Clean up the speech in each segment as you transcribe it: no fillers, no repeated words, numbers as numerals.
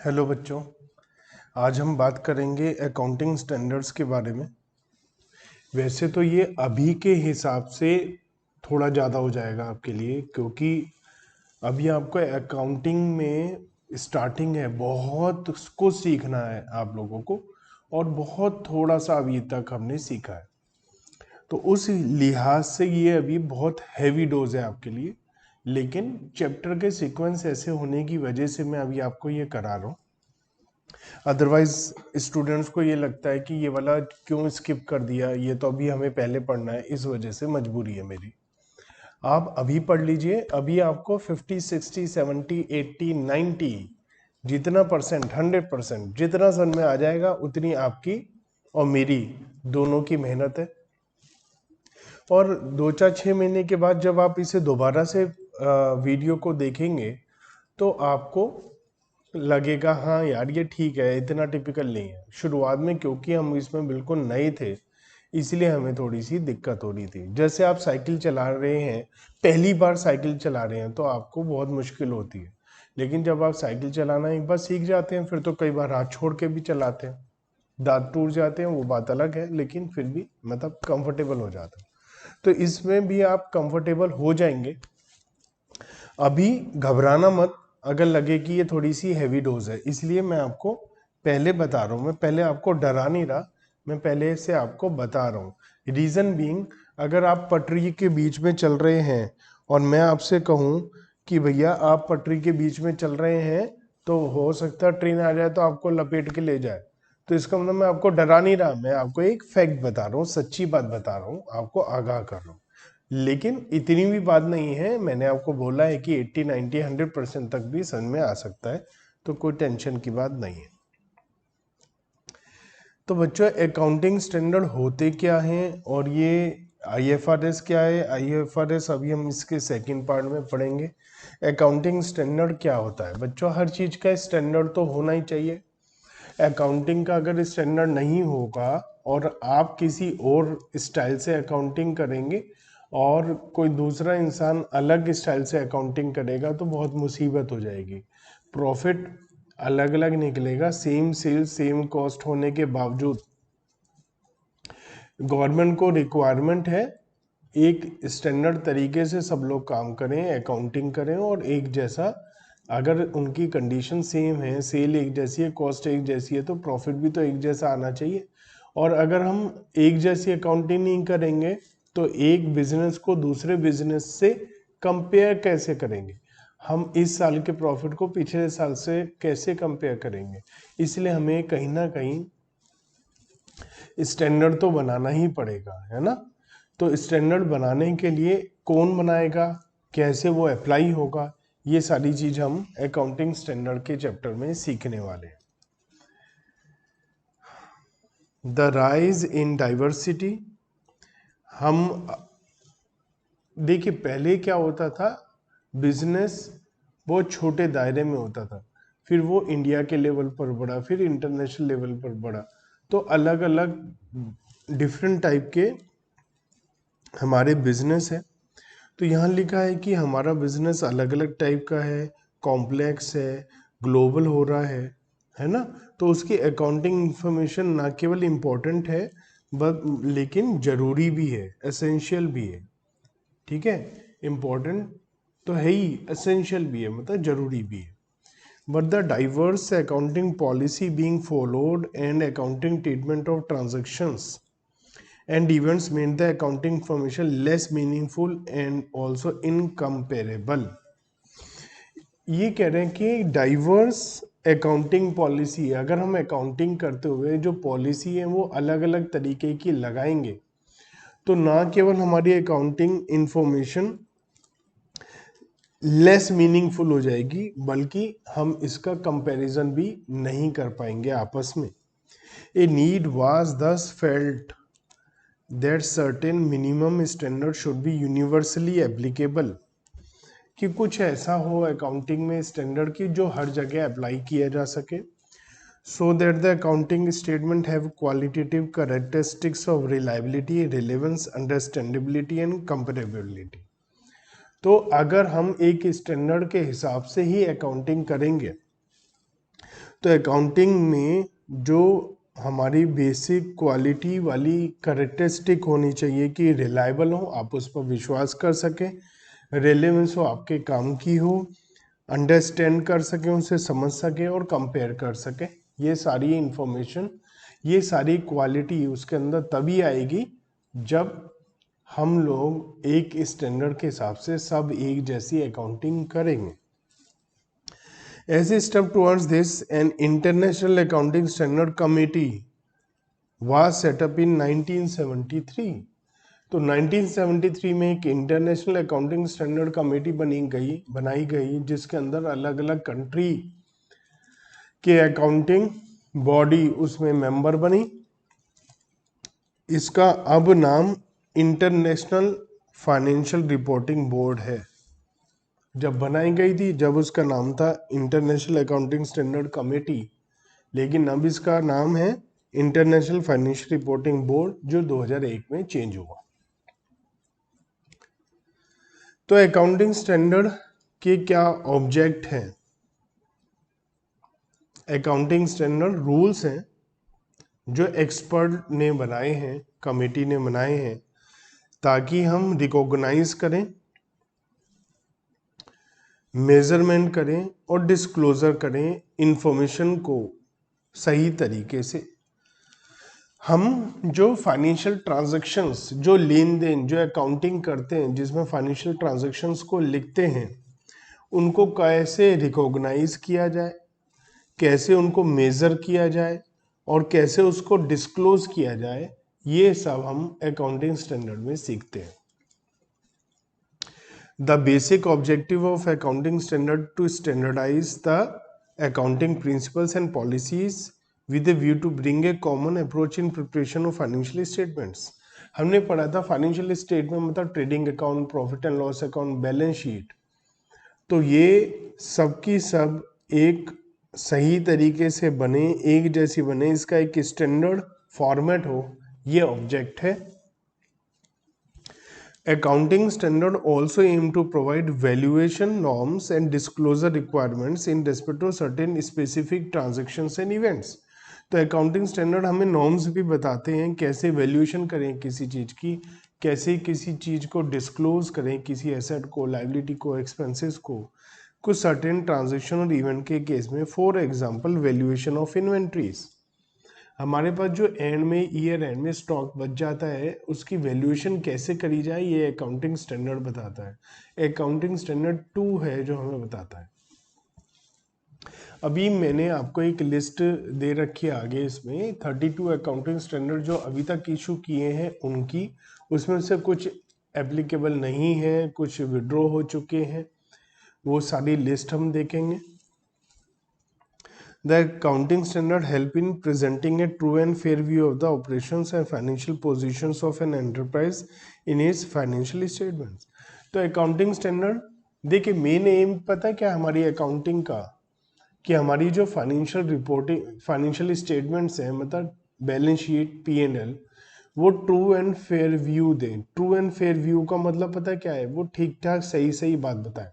Hello बच्चों, आज हम बात करेंगे अकाउंटिंग स्टैंडर्ड्स के बारे में। वैसे तो ये अभी के हिसाब से थोड़ा ज़्यादा हो जाएगा आपके लिए, क्योंकि अभी आपको अकाउंटिंग में स्टार्टिंग है, बहुत कुछ सीखना है आप लोगों को, और बहुत थोड़ा सा अभी तक हमने सीखा है। तो उस लिहाज से ये अभी बहुत हैवी डोज है आपके लिए, लेकिन चैप्टर के सीक्वेंस ऐसे होने की वजह से मैं अभी आपको ये करा रहा हूँ। अदरवाइज स्टूडेंट्स को ये लगता है कि ये वाला क्यों स्किप कर दिया, ये तो अभी हमें पहले पढ़ना है, इस वजह से मजबूरी है मेरी। आप अभी पढ़ लीजिए। अभी आपको 50, 60, 70, 80, 90 जितना परसेंट, 100% जितना सन में आ जाएगा, उतनी आपकी और मेरी दोनों की मेहनत है। और 2-4-6 महीने के बाद जब आप इसे दोबारा से वीडियो को देखेंगे तो आपको लगेगा हाँ यार ये ठीक है, इतना टिपिकल नहीं है। शुरुआत में क्योंकि हम इसमें बिल्कुल नए थे, इसलिए हमें थोड़ी सी दिक्कत हो रही थी। जैसे आप साइकिल चला रहे हैं, पहली बार साइकिल चला रहे हैं तो आपको बहुत मुश्किल होती है, लेकिन जब आप साइकिल चलाना एक बार सीख जाते हैं फिर तो कई बार हाथ छोड़ के भी चलाते हैं। दांत टूट जाते हैं वो बात अलग है, लेकिन फिर भी मतलब कंफर्टेबल हो जाता है। तो इसमें भी आप कंफर्टेबल हो जाएंगे। अभी घबराना मत, अगर लगे कि ये थोड़ी सी हैवी डोज है, इसलिए मैं आपको पहले बता रहा हूँ। मैं पहले आपको डरा नहीं रहा, मैं पहले से आपको बता रहा हूँ। रीज़न बीइंग, अगर आप पटरी के बीच में चल रहे हैं और मैं आपसे कहूँ कि भैया आप पटरी के बीच में चल रहे हैं, तो हो सकता है ट्रेन आ जाए तो आपको लपेट के ले जाए। तो इसका मतलब मैं आपको डरा नहीं रहा, मैं आपको एक फैक्ट बता रहा हूँ, सच्ची बात बता रहा हूँ, आपको आगाह कर रहा हूँ। लेकिन इतनी भी बात नहीं है, मैंने आपको बोला है कि 80, 90, 100% तक भी समझ में आ सकता है, तो कोई टेंशन की बात नहीं है। तो बच्चों, अकाउंटिंग स्टैंडर्ड होते क्या हैं और ये आईएफआरएस क्या है? आईएफआरएस अभी हम इसके सेकंड पार्ट में पढ़ेंगे। अकाउंटिंग स्टैंडर्ड क्या होता है बच्चों? हर चीज़ का स्टैंडर्ड तो होना ही चाहिए। अकाउंटिंग का अगर स्टैंडर्ड नहीं होगा और आप किसी और स्टाइल से अकाउंटिंग करेंगे और कोई दूसरा इंसान अलग स्टाइल से अकाउंटिंग करेगा तो बहुत मुसीबत हो जाएगी। प्रॉफिट अलग अलग निकलेगा, सेम सेल्स सेम कॉस्ट होने के बावजूद। गवर्नमेंट को रिक्वायरमेंट है एक स्टैंडर्ड तरीके से सब लोग काम करें, अकाउंटिंग करें, और एक जैसा, अगर उनकी कंडीशन सेम है, सेल एक जैसी है, कॉस्ट एक जैसी है, तो प्रॉफिट भी तो एक जैसा आना चाहिए। और अगर हम एक जैसी अकाउंटिंग नहीं करेंगे तो एक बिजनेस को दूसरे बिजनेस से कंपेयर कैसे करेंगे? हम इस साल के प्रॉफिट को पिछले साल से कैसे कंपेयर करेंगे? इसलिए हमें कहीं ना कहीं स्टैंडर्ड तो बनाना ही पड़ेगा, है ना? तो स्टैंडर्ड बनाने के लिए कौन बनाएगा, कैसे वो अप्लाई होगा, ये सारी चीज हम अकाउंटिंग स्टैंडर्ड के चैप्टर में सीखने वाले हैं। The rise in diversity. हम देखिए, पहले क्या होता था, बिजनेस बहुत छोटे दायरे में होता था, फिर वो इंडिया के लेवल पर बढ़ा, फिर इंटरनेशनल लेवल पर बढ़ा। तो अलग अलग डिफरेंट टाइप के हमारे बिजनेस है। तो यहाँ लिखा है कि हमारा बिजनेस अलग अलग टाइप का है, कॉम्प्लेक्स है, ग्लोबल हो रहा है ना? तो उसकी अकाउंटिंग इंफॉर्मेशन ना केवल इम्पोर्टेंट है बट लेकिन ज़रूरी भी है, एसेंशियल भी है। ठीक है, इम्पोर्टेंट तो है ही, एसेंशियल भी है, मतलब ज़रूरी भी है। But the diverse accounting policy being followed and accounting treatment of transactions and events made the accounting information less meaningful and also incomparable। ये कह रहे हैं कि डाइवर्स अकाउंटिंग पॉलिसी, अगर हम अकाउंटिंग करते हुए जो पॉलिसी है वो अलग अलग तरीके की लगाएंगे, तो ना केवल हमारी अकाउंटिंग इंफॉर्मेशन लेस मीनिंगफुल हो जाएगी, बल्कि हम इसका कंपैरिजन भी नहीं कर पाएंगे आपस में। ए नीड वाज दस felt that certain minimum standard should be universally applicable, कि कुछ ऐसा हो अकाउंटिंग में स्टैंडर्ड की जो हर जगह अप्लाई किया जा सके, so that the accounting statement have qualitative characteristics of reliability, relevance, understandability and comparability। तो अगर हम एक स्टैंडर्ड के हिसाब से ही अकाउंटिंग करेंगे तो अकाउंटिंग में जो हमारी बेसिक क्वालिटी वाली करेक्टरिस्टिक होनी चाहिए कि रिलायबल हो, आप उस पर विश्वास कर सकें, रेलेवेंस हो, आपके काम की हो, अंडरस्टैंड कर सकें, उसे समझ सकें और कंपेयर कर सकें। ये सारी इंफॉर्मेशन, ये सारी क्वालिटी उसके अंदर तभी आएगी जब हम लोग एक स्टैंडर्ड के हिसाब से सब एक जैसी अकाउंटिंग करेंगे। As a step towards this, an international accounting standard committee was set up in 1973. तो 1973 में एक इंटरनेशनल अकाउंटिंग स्टैंडर्ड कमेटी बनाई गई जिसके अंदर अलग अलग कंट्री के अकाउंटिंग बॉडी उसमें मेंबर बनी। इसका अब नाम इंटरनेशनल फाइनेंशियल रिपोर्टिंग बोर्ड है। जब बनाई गई थी जब उसका नाम था इंटरनेशनल अकाउंटिंग स्टैंडर्ड कमेटी, लेकिन अब इसका नाम है इंटरनेशनल फाइनेंशियल रिपोर्टिंग बोर्ड, जो 2001 में चेंज हुआ। तो अकाउंटिंग स्टैंडर्ड के क्या ऑब्जेक्ट हैं? अकाउंटिंग स्टैंडर्ड रूल्स हैं जो एक्सपर्ट ने बनाए हैं, कमेटी ने बनाए हैं, ताकि हम रिकॉग्नाइज करें, मेजरमेंट करें और डिस्क्लोजर करें इंफॉर्मेशन को सही तरीके से। हम जो फाइनेंशियल ट्रांजैक्शंस, जो लेन देन, जो अकाउंटिंग करते हैं जिसमें फाइनेंशियल ट्रांजैक्शंस को लिखते हैं, उनको कैसे रिकॉग्नाइज किया जाए, कैसे उनको मेजर किया जाए और कैसे उसको डिस्क्लोज किया जाए, ये सब हम अकाउंटिंग स्टैंडर्ड में सीखते हैं। The basic objective of accounting standard to standardize the accounting principles and policies with a view to bring a common approach in preparation of financial statements। हमने पढ़ा था फाइनेंशियल स्टेटमेंट मतलब trading account, profit and loss account, balance sheet. तो ये सब की सब एक सही तरीके से बने, एक जैसी बने, इसका एक स्टैंडर्ड फॉर्मेट हो, ये ऑब्जेक्ट है। Accounting standard also aim to provide valuation norms and disclosure requirements in respect to certain specific transactions and events। तो अकाउंटिंग स्टैंडर्ड हमें नॉर्म्स भी बताते हैं कैसे वैल्यूएशन करें किसी चीज़ की, कैसे किसी चीज़ को डिस्क्लोज करें, किसी एसेट को, लाइबिलिटी को, एक्सपेंसेस को, कुछ सर्टेन ट्रांजेक्शन और इवेंट के केस में। For example valuation of inventories, हमारे पास जो एंड में, ईयर एंड में स्टॉक बच जाता है, उसकी वैल्यूएशन कैसे करी जाए, ये अकाउंटिंग स्टैंडर्ड बताता है। अकाउंटिंग स्टैंडर्ड 2 है जो हमें बताता है। अभी मैंने आपको एक लिस्ट दे रखी है आगे, इसमें 32 अकाउंटिंग स्टैंडर्ड जो अभी तक इशू किए हैं उनकी, उसमें से कुछ एप्लीकेबल नहीं है, कुछ विड्रॉ हो चुके हैं, वो सारी लिस्ट हम देखेंगे। The accounting standard help in presenting a true and fair view of the operations and financial positions of an enterprise in its financial statements। तो अकाउंटिंग स्टैंडर्ड देखिए, मेन एम पता है क्या हमारी अकाउंटिंग का, कि हमारी जो फाइनेंशियल रिपोर्टिंग, फाइनेंशियल स्टेटमेंट्स हैं, मतलब बैलेंस शीट, P&L, वो ट्रू एंड फेयर व्यू दें। ट्रू एंड फेयर व्यू का मतलब पता है क्या है? वो ठीक ठाक सही सही बात बताए।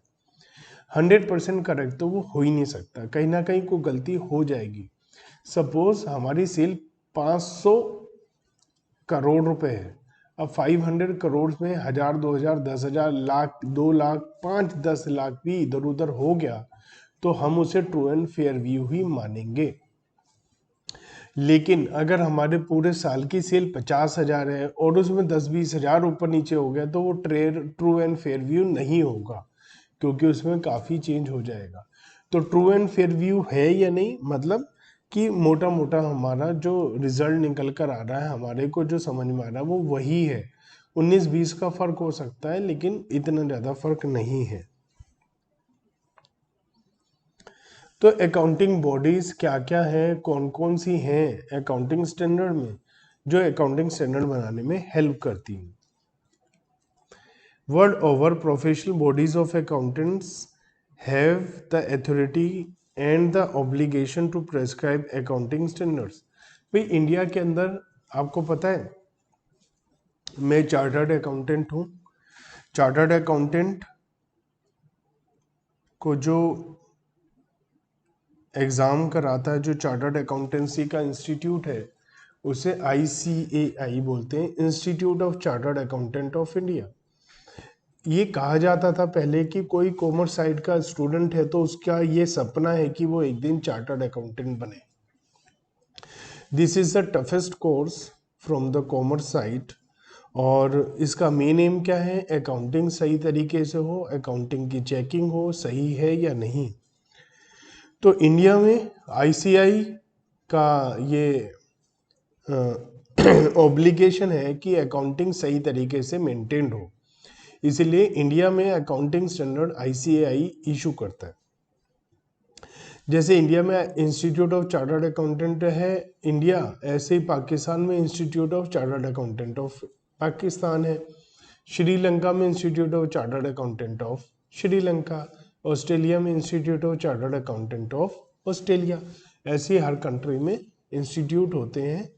100% करेक्ट तो वो हो ही नहीं सकता, कहीं ना कहीं कोई गलती हो जाएगी। सपोज हमारी सेल 500 करोड़ रुपए है, अब 500 करोड़ में 1000, 2000, 10,000, लाख, 2 लाख, 5, 10 लाख भी इधर उधर हो गया तो हम उसे ट्रू एंड फेयर व्यू ही मानेंगे। लेकिन अगर हमारे पूरे साल की सेल 50,000 है और उसमें 10-20 हजार ऊपर नीचे हो गया तो वो ट्रू एंड फेयर व्यू नहीं होगा, क्योंकि उसमें काफ़ी चेंज हो जाएगा। तो ट्रू एंड फेयर व्यू है या नहीं, मतलब कि मोटा मोटा हमारा जो रिजल्ट निकल कर आ रहा है, हमारे को जो समझ में आ रहा है वो वही है। 19-20 का फर्क हो सकता है लेकिन इतना ज़्यादा फर्क नहीं है। तो अकाउंटिंग बॉडीज क्या क्या है, कौन कौन सी हैं अकाउंटिंग स्टैंडर्ड में, जो अकाउंटिंग स्टैंडर्ड बनाने में हेल्प करती हैं। World over professional bodies of accountants have the authority and the obligation to prescribe accounting standards। भाई इंडिया के अंदर आपको पता है, मैं चार्टर्ड अकाउंटेंट हूँ। चार्टर्ड अकाउंटेंट को जो एग्ज़ाम कराता है, जो चार्टर्ड अकाउंटेंसी का इंस्टीट्यूट है, उसे ICAI बोलते हैं, institute of chartered accountant of India. ये कहा जाता था पहले कि कोई कॉमर्स साइड का स्टूडेंट है तो उसका ये सपना है कि वो एक दिन चार्टर्ड अकाउंटेंट बने। This is the toughest course from the commerce side, और इसका मेन एम क्या है? अकाउंटिंग सही तरीके से हो, अकाउंटिंग की चेकिंग हो, सही है या नहीं। तो इंडिया में ICAI का ये ऑब्लिगेशन है कि अकाउंटिंग सही तरीके से मेंटेन्ड हो, इसलिए इंडिया में अकाउंटिंग स्टैंडर्ड ICAI इशू करता है। जैसे इंडिया में इंस्टीट्यूट ऑफ चार्टर्ड अकाउंटेंट है इंडिया, ऐसे ही पाकिस्तान में institute of chartered accountant of Pakistan है, श्रीलंका में institute of chartered accountant of Sri Lanka, Australia में institute of chartered accountant of Australia. ऐसे हर कंट्री में इंस्टीट्यूट होते हैं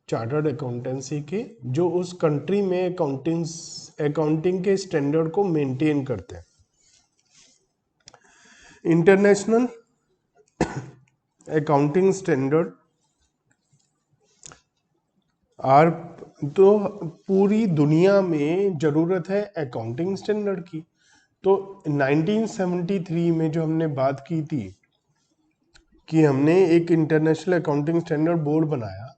चार्टर्ड अकाउंटेंसी के, जो उस कंट्री में अकाउंटिंग के स्टैंडर्ड को मेंटेन करते हैं। इंटरनेशनल अकाउंटिंग स्टैंडर्ड आर, तो पूरी दुनिया में ज़रूरत है अकाउंटिंग स्टैंडर्ड की। तो 1973 में जो हमने बात की थी कि हमने एक इंटरनेशनल अकाउंटिंग स्टैंडर्ड बोर्ड बनाया,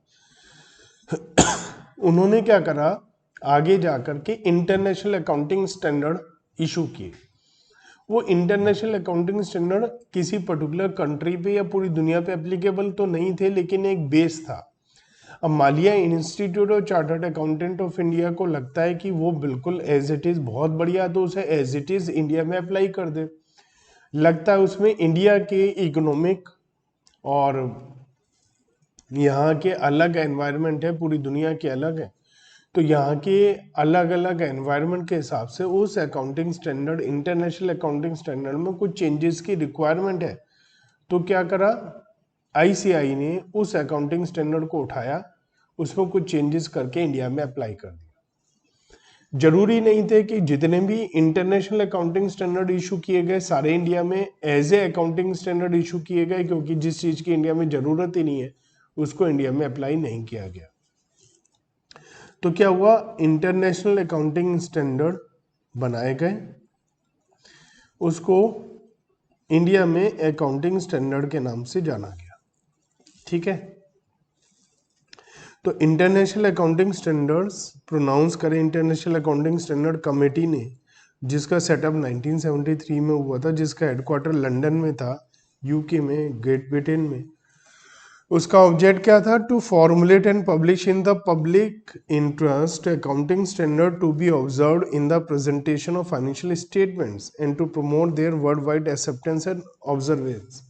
उन्होंने क्या करा, आगे जाकर के इंटरनेशनल अकाउंटिंग स्टैंडर्ड इशू किए। वो इंटरनेशनल अकाउंटिंग स्टैंडर्ड किसी पर्टिकुलर कंट्री पे या पूरी दुनिया पे एप्लीकेबल तो नहीं थे, लेकिन एक बेस था। अब मालिया institute of chartered accountant of India को लगता है कि वो बिल्कुल एज इट इज़ बहुत बढ़िया, तो उसे एज इट इज़ इंडिया में अप्लाई कर दे। लगता है उसमें इंडिया के इकोनॉमिक और यहाँ के अलग एनवायरनमेंट है, पूरी दुनिया के अलग है, तो यहाँ के अलग अलग एनवायरनमेंट के हिसाब से उस accounting standard, international accounting standard में कुछ चेंजेस की रिक्वायरमेंट है। तो क्या करा, ICAI ने उस अकाउंटिंग स्टैंडर्ड को उठाया, उसमें कुछ चेंजेस करके इंडिया में अप्लाई कर दिया। जरूरी नहीं थे कि जितने भी इंटरनेशनल अकाउंटिंग स्टैंडर्ड इशू किए गए सारे इंडिया में as a accounting standard issue किए गए, क्योंकि जिस चीज़ की इंडिया में ज़रूरत ही नहीं है उसको इंडिया में अप्लाई नहीं किया गया। तो क्या हुआ, इंटरनेशनल अकाउंटिंग स्टैंडर्ड बनाए गए, उसको इंडिया में अकाउंटिंग स्टैंडर्ड के नाम से जाना गया। ठीक है, तो इंटरनेशनल अकाउंटिंग स्टैंडर्ड्स प्रोनाउंस करें, इंटरनेशनल अकाउंटिंग स्टैंडर्ड कमेटी ने, जिसका सेटअप 1973 में हुआ था, जिसका हेडक्वार्टर लंदन में था, UK में, ग्रेट ब्रिटेन में। उसका ऑब्जेक्ट क्या था, to formulate and publish in the public interest accounting standard to be observed in the presentation of financial statements and to promote their world wide acceptance and observance.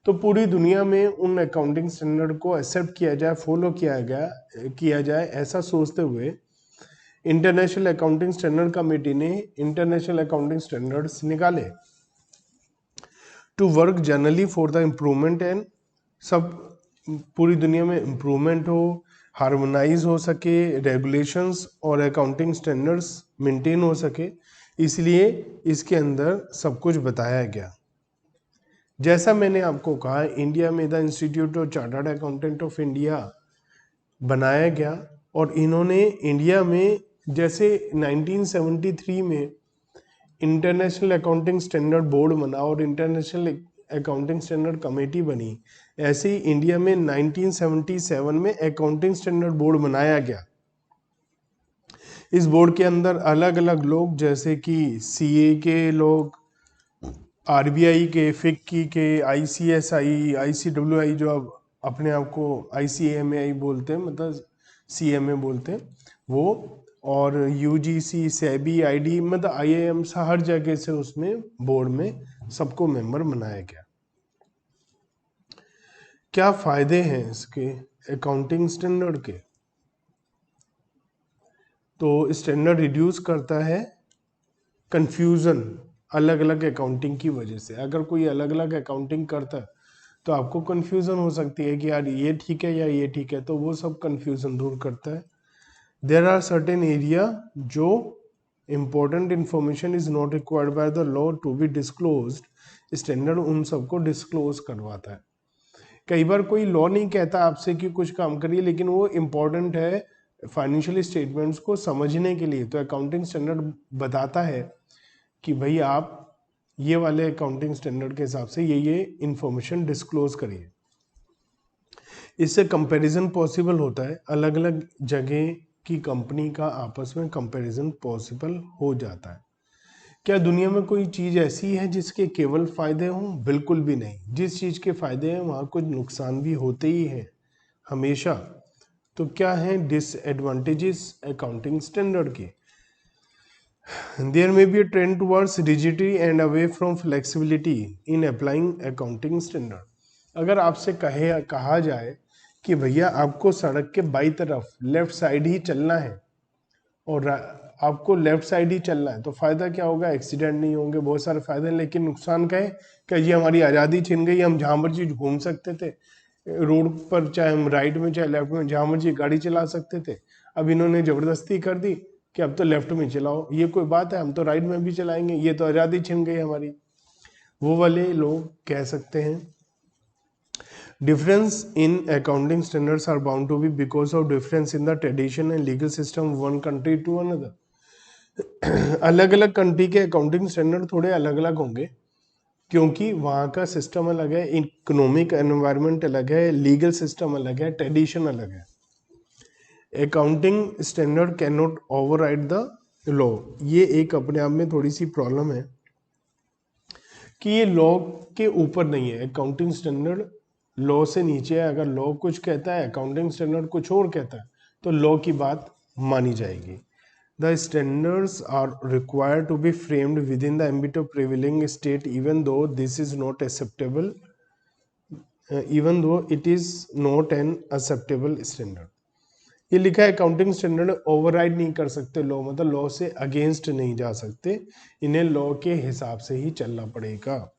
तो पूरी दुनिया में उन accounting standard को accept किया जाए, follow किया जाए, ऐसा सोचते हुए इंटरनेशनल अकाउंटिंग स्टैंडर्ड कमेटी ने इंटरनेशनल अकाउंटिंग स्टैंडर्ड्स निकाले to work generally for the improvement and, सब पूरी दुनिया में इम्प्रूवमेंट हो, हार्मोनाइज हो सके, रेगुलेशंस और अकाउंटिंग स्टैंडर्ड्स मेंटेन हो सके, इसलिए इसके अंदर सब कुछ बताया गया। जैसा मैंने आपको कहा, इंडिया में the institute of chartered accountant of India बनाया गया, और इन्होंने इंडिया में जैसे 1973 में इंटरनेशनल अकाउंटिंग स्टैंडर्ड बोर्ड बना और इंटरनेशनल अकाउंटिंग स्टैंडर्ड कमेटी बनी, ऐसे ही इंडिया में 1977 में अकाउंटिंग स्टैंडर्ड बोर्ड बनाया गया। इस बोर्ड के अंदर अलग अलग लोग, जैसे कि CA के लोग, RBI के, FICCI के, ICSI, ICWI, जो अब अपने आप को ICAMAI बोलते हैं, मतलब CMA बोलते हैं वो, और UGC, SEBI, ID, मतलब IIM, हर जगह से उसमें बोर्ड में सबको मेंबर बनाया गया। क्या फायदे हैं इसके अकाउंटिंग स्टैंडर्ड के? तो स्टैंडर्ड रिड्यूस करता है कंफ्यूजन अलग अलग अकाउंटिंग की वजह से। अगर कोई अलग अलग अकाउंटिंग करता है तो आपको कंफ्यूजन हो सकती है कि यार ये ठीक है या ये ठीक है, तो वो सब कंफ्यूजन दूर करता है। देयर आर सर्टेन एरिया जो important information is not required by the law to be disclosed, standard उन सबको डिस्क्लोज करवाता है। कई बार कोई लॉ नहीं कहता आपसे कि कुछ काम करिए, लेकिन वो इम्पोर्टेंट है फाइनेंशियल स्टेटमेंट्स को समझने के लिए। तो अकाउंटिंग स्टैंडर्ड बताता है कि भाई आप ये वाले अकाउंटिंग स्टैंडर्ड के हिसाब से ये इंफॉर्मेशन डिस्क्लोज करिए। इससे कंपैरिजन पॉसिबल होता है, अलग अलग जगह की कंपनी का आपस में कंपैरिजन पॉसिबल हो जाता है। क्या दुनिया में कोई चीज़ ऐसी है जिसके केवल फायदे हों? बिल्कुल भी नहीं। जिस चीज़ के फायदे हैं वहाँ कुछ नुकसान भी होते ही हैं हमेशा। तो क्या है डिसएडवांटेजेस अकाउंटिंग स्टैंडर्ड के? There may be a trend towards rigidity and away from flexibility in applying accounting standard. अगर आपसे कहा जाए कि भैया आपको सड़क के बाई तरफ लेफ्ट साइड ही चलना है और आपको लेफ्ट साइड ही चलना है, तो फायदा क्या होगा? एक्सीडेंट नहीं होंगे, बहुत सारे फायदे हैं। लेकिन नुकसान क्या है कि ये हमारी आज़ादी छीन गई, हम जहाँ मर्जी घूम सकते थे रोड पर, चाहे हम राइट में चाहे लेफ्ट में, जहाँ मर्जी गाड़ी चला सकते थे। अब इन्होंने जबरदस्ती कर दी कि अब तो लेफ्ट में चलाओ। ये कोई बात है? हम तो राइट में भी चलाएंगे, ये तो आज़ादी छीन गई हमारी। वो वाले लोग कह सकते हैं difference in accounting standards are bound to be because of difference in the tradition and legal system of one country to another. अलग अलग कंट्री के अकाउंटिंग स्टैंडर्ड थोड़े अलग अलग होंगे, क्योंकि वहाँ का सिस्टम अलग है, इकोनॉमिक एनवायरनमेंट अलग है, लीगल सिस्टम अलग है, ट्रेडिशन अलग है। Accounting standard can not override the law. ये एक अपने आप में थोड़ी सी प्रॉब्लम है कि ये लॉ के ऊपर नहीं है। अकाउंटिंग स्टैंडर्ड लॉ से नीचे है। अगर लॉ कुछ कहता है, अकाउंटिंग स्टैंडर्ड कुछ और कहता है, तो लॉ की बात मानी जाएगी। The standards are required to be framed within the ambit of prevailing state even though this is not acceptable, even though it is not an acceptable standard. ये लिखा है अकाउंटिंग स्टैंडर्ड ओवरराइड नहीं कर सकते law, मतलब law से against नहीं जा सकते, इन्हें लॉ के हिसाब से ही चलना पड़ेगा।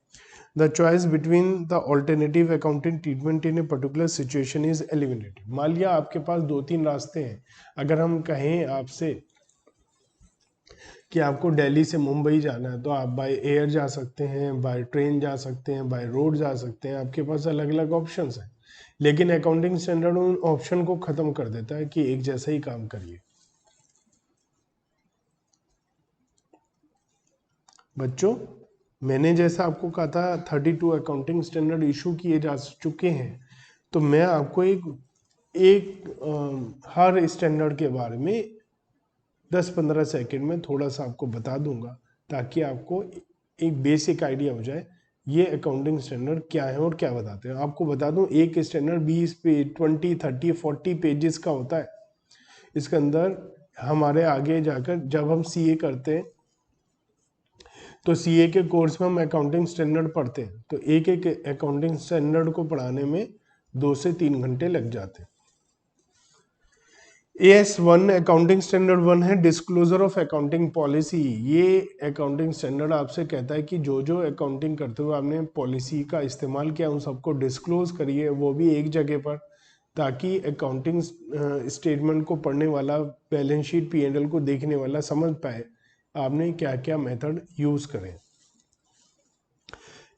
The choice between the alternative accounting treatment in a particular situation is eliminated. मान लिया आपके पास दो तीन रास्ते हैं। अगर हम कहें आपसे कि आपको दिल्ली से मुंबई जाना है, तो आप बाय एयर जा सकते हैं, बाय ट्रेन जा सकते हैं, बाय रोड जा सकते हैं। आपके पास अलग अलग ऑप्शंस हैं। लेकिन अकाउंटिंग स्टैंडर्ड उन ऑप्शन को खत्म कर देता है कि एक जैसा ही काम करिए। बच्चों, मैंने जैसा आपको कहा था 32 अकाउंटिंग स्टैंडर्ड इशू किए जा चुके हैं, तो मैं आपको हर स्टैंडर्ड के बारे में 10-15 सेकंड में थोड़ा सा आपको बता दूंगा, ताकि आपको एक बेसिक आइडिया हो जाए ये अकाउंटिंग स्टैंडर्ड क्या है और क्या बताते हैं। आपको बता दूं, एक स्टैंडर्ड 20 पेज 20 30 40 पेजेस का होता है। इसके अंदर हमारे आगे जाकर जब हम सीए करते हैं, तो सीए के कोर्स में हम अकाउंटिंग स्टैंडर्ड पढ़ते हैं, तो एक एक अकाउंटिंग स्टैंडर्ड को पढ़ाने में 2 से 3 घंटे लग जाते हैं। AS1 अकाउंटिंग स्टैंडर्ड 1 है डिस्क्लोजर ऑफ अकाउंटिंग पॉलिसी। ये अकाउंटिंग स्टैंडर्ड आपसे कहता है कि जो जो अकाउंटिंग करते हुए आपने पॉलिसी का इस्तेमाल किया उन सबको डिस्क्लोज करिए, वो भी एक जगह पर, ताकि अकाउंटिंग स्टेटमेंट को पढ़ने वाला, बैलेंस शीट P&L को देखने वाला समझ पाए आपने क्या क्या मेथड यूज करें।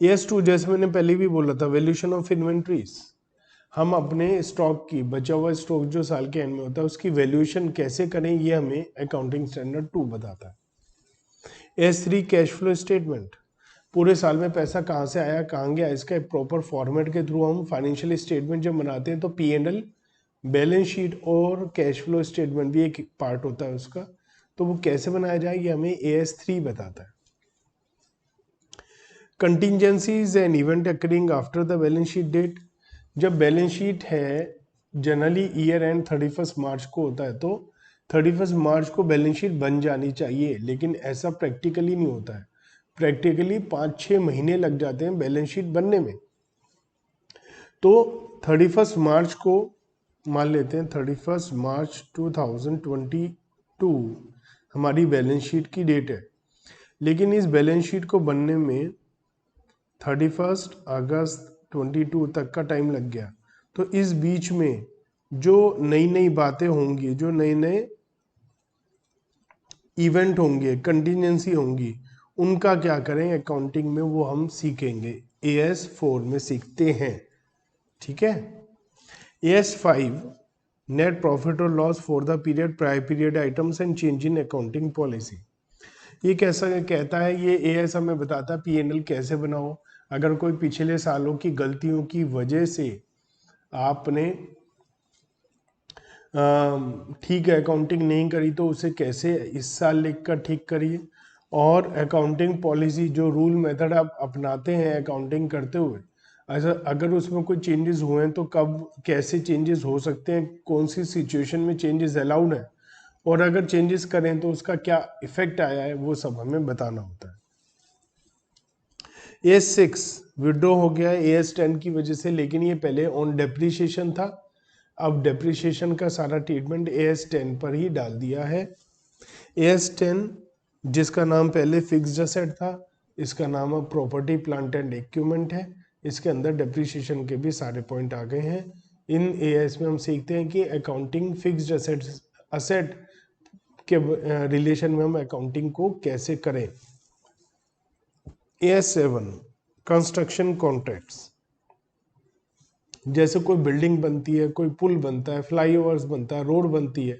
AS2 जैसे मैंने पहले भी बोला था, वैल्यूएशन ऑफ इन्वेंट्रीज। हम अपने स्टॉक की, बचा हुआ स्टॉक जो साल के एंड में होता है, उसकी वैल्यूएशन कैसे करें, ये हमें अकाउंटिंग स्टैंडर्ड 2 बताता है। AS3 कैश फ्लो स्टेटमेंट, पूरे साल में पैसा कहाँ से आया, कहाँ गया, इसका एक प्रॉपर फॉर्मेट के थ्रू हम फाइनेंशियल स्टेटमेंट जब बनाते हैं, तो P&L, बैलेंस शीट और कैश फ्लो स्टेटमेंट भी एक पार्ट होता है उसका, तो वो कैसे बनाया जाए ये हमें AS3 बताता है। Contingencies and event occurring after the balance sheet date, जब बैलेंस शीट है जनरली ईयर एंड 31 मार्च को होता है, तो 31 मार्च को बैलेंस शीट बन जानी चाहिए, लेकिन ऐसा प्रैक्टिकली नहीं होता है। प्रैक्टिकली 5-6 महीने लग जाते हैं बैलेंस शीट बनने में। तो 31 मार्च को मान लेते हैं, 31 मार्च 2022 हमारी बैलेंस शीट की डेट है, लेकिन इस बैलेंस शीट को बनने में 31 अगस्त 22 तक का टाइम लग गया। तो इस बीच में जो नई नई बातें होंगी, जो नए नए इवेंट होंगे, कंटिजेंसी होंगी, उनका क्या करें अकाउंटिंग में, वो हम सीखेंगे, AS4 में सीखते हैं। ठीक है। AS5 नेट प्रॉफिट और loss for the period, prior period items and change in accounting policy. ये कैसा कहता है, ये एएस हमें बताता है पीएनएल कैसे बनाओ। अगर कोई पिछले सालों की गलतियों की वजह से आपने ठीक है अकाउंटिंग नहीं करी तो उसे कैसे इस साल लिखकर ठीक करिए। और अकाउंटिंग पॉलिसी जो रूल मेथड आप अपनाते हैं अकाउंटिंग करते हुए, अगर उसमें कोई चेंजेस हुए हैं तो कब कैसे चेंजेस हो सकते हैं, कौन सी सिचुएशन में चेंजेस अलाउड है, और अगर चेंजेस करें तो उसका क्या इफेक्ट आया है, वो सब हमें बताना होता है। AS6 विड्रॉ हो गया है AS10 की वजह से, लेकिन ये पहले ऑन डेप्रीशिएशन था। अब डेप्रीशिएशन का सारा ट्रीटमेंट AS10 पर ही डाल दिया है। AS10 जिसका नाम पहले फिक्स्ड असेट था, इसका नाम अब प्रॉपर्टी प्लांट एंड इक्विपमेंट है। इसके अंदर डेप्रीशिएशन के भी सारे पॉइंट आ गए हैं। इन AS में हम सीखते हैं कि अकाउंटिंग फिक्स्ड असेट के रिलेशन में हम अकाउंटिंग को कैसे करें। AS7 कंस्ट्रक्शन कॉन्ट्रैक्ट्स, जैसे कोई बिल्डिंग बनती है, कोई पुल बनता है, फ्लाईओवर्स बनता है, रोड बनती है,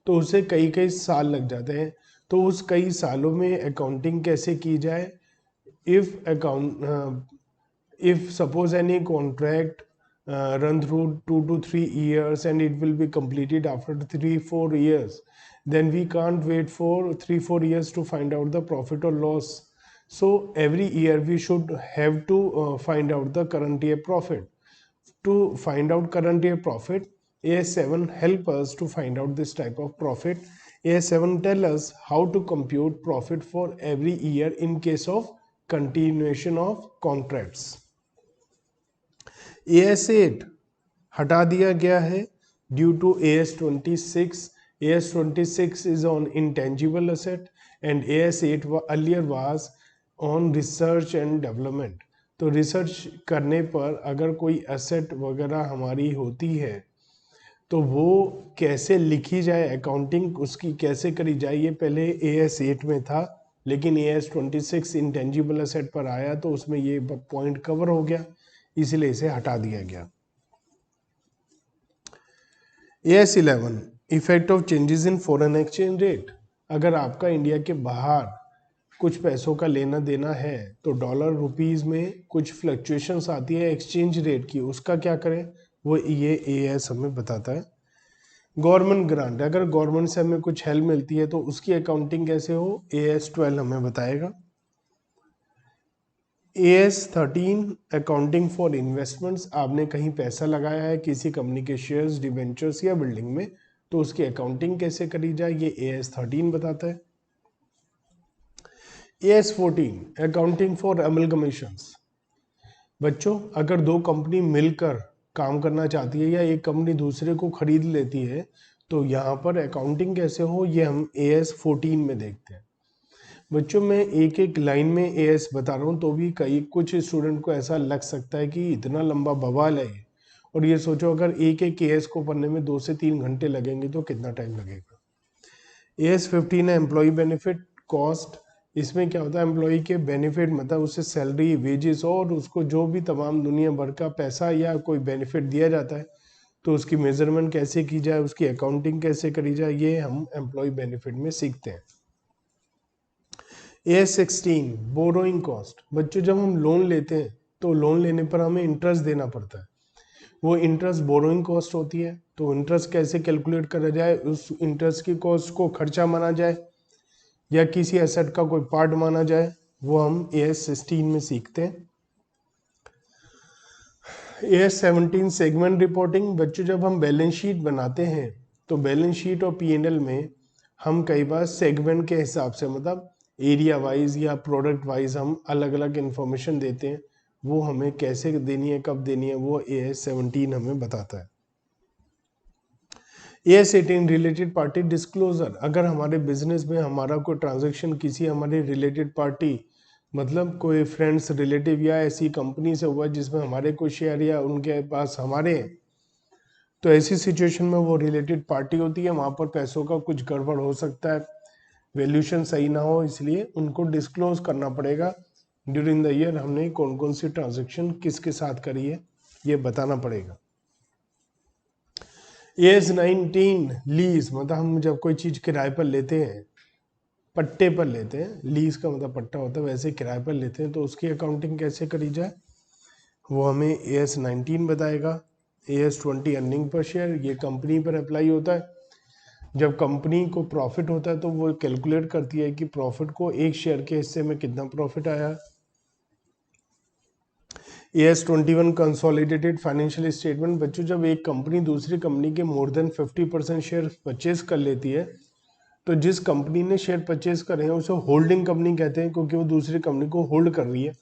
तो उसे कई कई साल लग जाते हैं। तो उस कई सालों में अकाउंटिंग कैसे की जाए। if suppose any contract run through 2 to 3 years and it will be completed after 3-4 years, then we can't wait for 3-4 years to find out the profit or loss. So every year we should have to find out the current year profit. To find out current year profit, AS7 help us to find out this type of profit. AS7 tell us how to compute profit for every year in case of continuation of contracts. AS8 हटा दिया गया है due to AS26. AS26 is on intangible asset and AS8 earlier was on research and development. तो research करने पर अगर कोई asset वगैरह हमारी होती है तो वो कैसे लिखी जाए, अकाउंटिंग उसकी कैसे करी जाए, ये पहले AS8 में था, लेकिन AS26 इंटेंजिबल एसेट पर आया तो उसमें ये पॉइंट कवर हो गया, इसलिए इसे हटा दिया गया। AS11 effect of changes in foreign exchange rate. अगर आपका इंडिया के बाहर कुछ पैसों का लेना देना है तो डॉलर रुपीस में कुछ फ्लक्चुएशंस आती है एक्सचेंज रेट की, उसका क्या करें, वो ये AS हमें बताता है। गवर्नमेंट ग्रांट, अगर गवर्नमेंट से हमें कुछ हेल्प मिलती है तो उसकी अकाउंटिंग कैसे हो, AS12 हमें बताएगा। AS13 अकाउंटिंग फॉर इन्वेस्टमेंट्स, आपने कहीं पैसा लगाया है किसी कंपनी के शेयर्स, डिवेंचर्स या बिल्डिंग में, तो उसकी अकाउंटिंग कैसे करी जाए, ये AS13 बताता है। AS14 accounting for अमलगमेशंस। बच्चों अगर दो कंपनी मिलकर काम करना चाहती है या एक कंपनी दूसरे को खरीद लेती है तो यहाँ पर अकाउंटिंग कैसे हो, ये हम AS14 में देखते हैं। बच्चों मैं एक एक लाइन में AS बता रहा हूँ तो भी कई कुछ स्टूडेंट को ऐसा लग सकता है कि इतना लंबा बवाल है ये, और ये सोचो अगर एक एक AS को पढ़ने में 2 से 3 घंटे लगेंगे तो कितना टाइम लगेगा। AS15 है एम्प्लॉय बेनिफिट कॉस्ट। इसमें क्या होता है, एम्प्लॉय के बेनिफिट मतलब उससे सैलरी, वेजेस और उसको जो भी तमाम दुनिया भर का पैसा या कोई बेनिफिट दिया जाता है तो उसकी मेजरमेंट कैसे की जाए, उसकी अकाउंटिंग कैसे करी जाए, ये हम एम्प्लॉय बेनिफिट में सीखते हैं। AS16 borrowing cost. बच्चों जब हम लोन लेते हैं तो लोन लेने पर हमें इंटरेस्ट देना पड़ता है, वो इंटरेस्ट बोरोइंग कॉस्ट होती है। तो इंटरेस्ट कैसे कैलकुलेट करा जाए, उस इंटरेस्ट की कॉस्ट को खर्चा माना जाए या किसी एसेट का कोई पार्ट माना जाए, वो हम AS16 में सीखते हैं। AS17 segment reporting. बच्चों जब हम बैलेंस शीट बनाते हैं तो बैलेंस शीट और P&L में हम कई बार सेगमेंट के हिसाब से मतलब एरिया वाइज या प्रोडक्ट वाइज हम अलग अलग इंफॉर्मेशन देते हैं, वो हमें कैसे देनी है, कब देनी है, वो AS17 हमें बताता है। AS18 related party disclosure. अगर हमारे बिजनेस में हमारा कोई ट्रांजैक्शन किसी हमारे रिलेटेड पार्टी मतलब कोई फ्रेंड्स, रिलेटिव या ऐसी कंपनी से हुआ जिसमें हमारे कोई शेयर या उनके पास हमारे हैं, तो ऐसी सिचुएशन में वो रिलेटेड पार्टी होती है, वहाँ पर पैसों का कुछ गड़बड़ हो सकता है, वैल्यूएशन सही ना हो, इसलिए उनको डिस्क्लोज करना पड़ेगा ड्यूरिंग द ईयर हमने कौन कौन सी ट्रांजैक्शन किसके साथ करी है। ये बताना पड़ेगा। AS19 लीज, मतलब हम जब कोई चीज किराए पर लेते हैं, पट्टे पर लेते हैं, लीज का मतलब पट्टा होता है, वैसे किराए पर लेते हैं, तो उसकी अकाउंटिंग कैसे करी जाए वो हमें AS19 बताएगा। AS20 अर्निंग पर शेयर, ये कंपनी पर अप्लाई होता है। जब कंपनी को प्रॉफिट होता है तो वो कैलकुलेट करती है कि प्रॉफिट को एक शेयर के हिस्से में कितना प्रॉफिट आया। AS21 कंसोलिडेटेड फाइनेंशियल स्टेटमेंट, बच्चों जब एक कंपनी दूसरी कंपनी के मोर देन 50% शेयर परचेज कर लेती है, तो जिस कंपनी ने शेयर परचेज करे हैं उसे होल्डिंग कंपनी कहते हैं, क्योंकि वो दूसरी कंपनी को होल्ड कर रही है।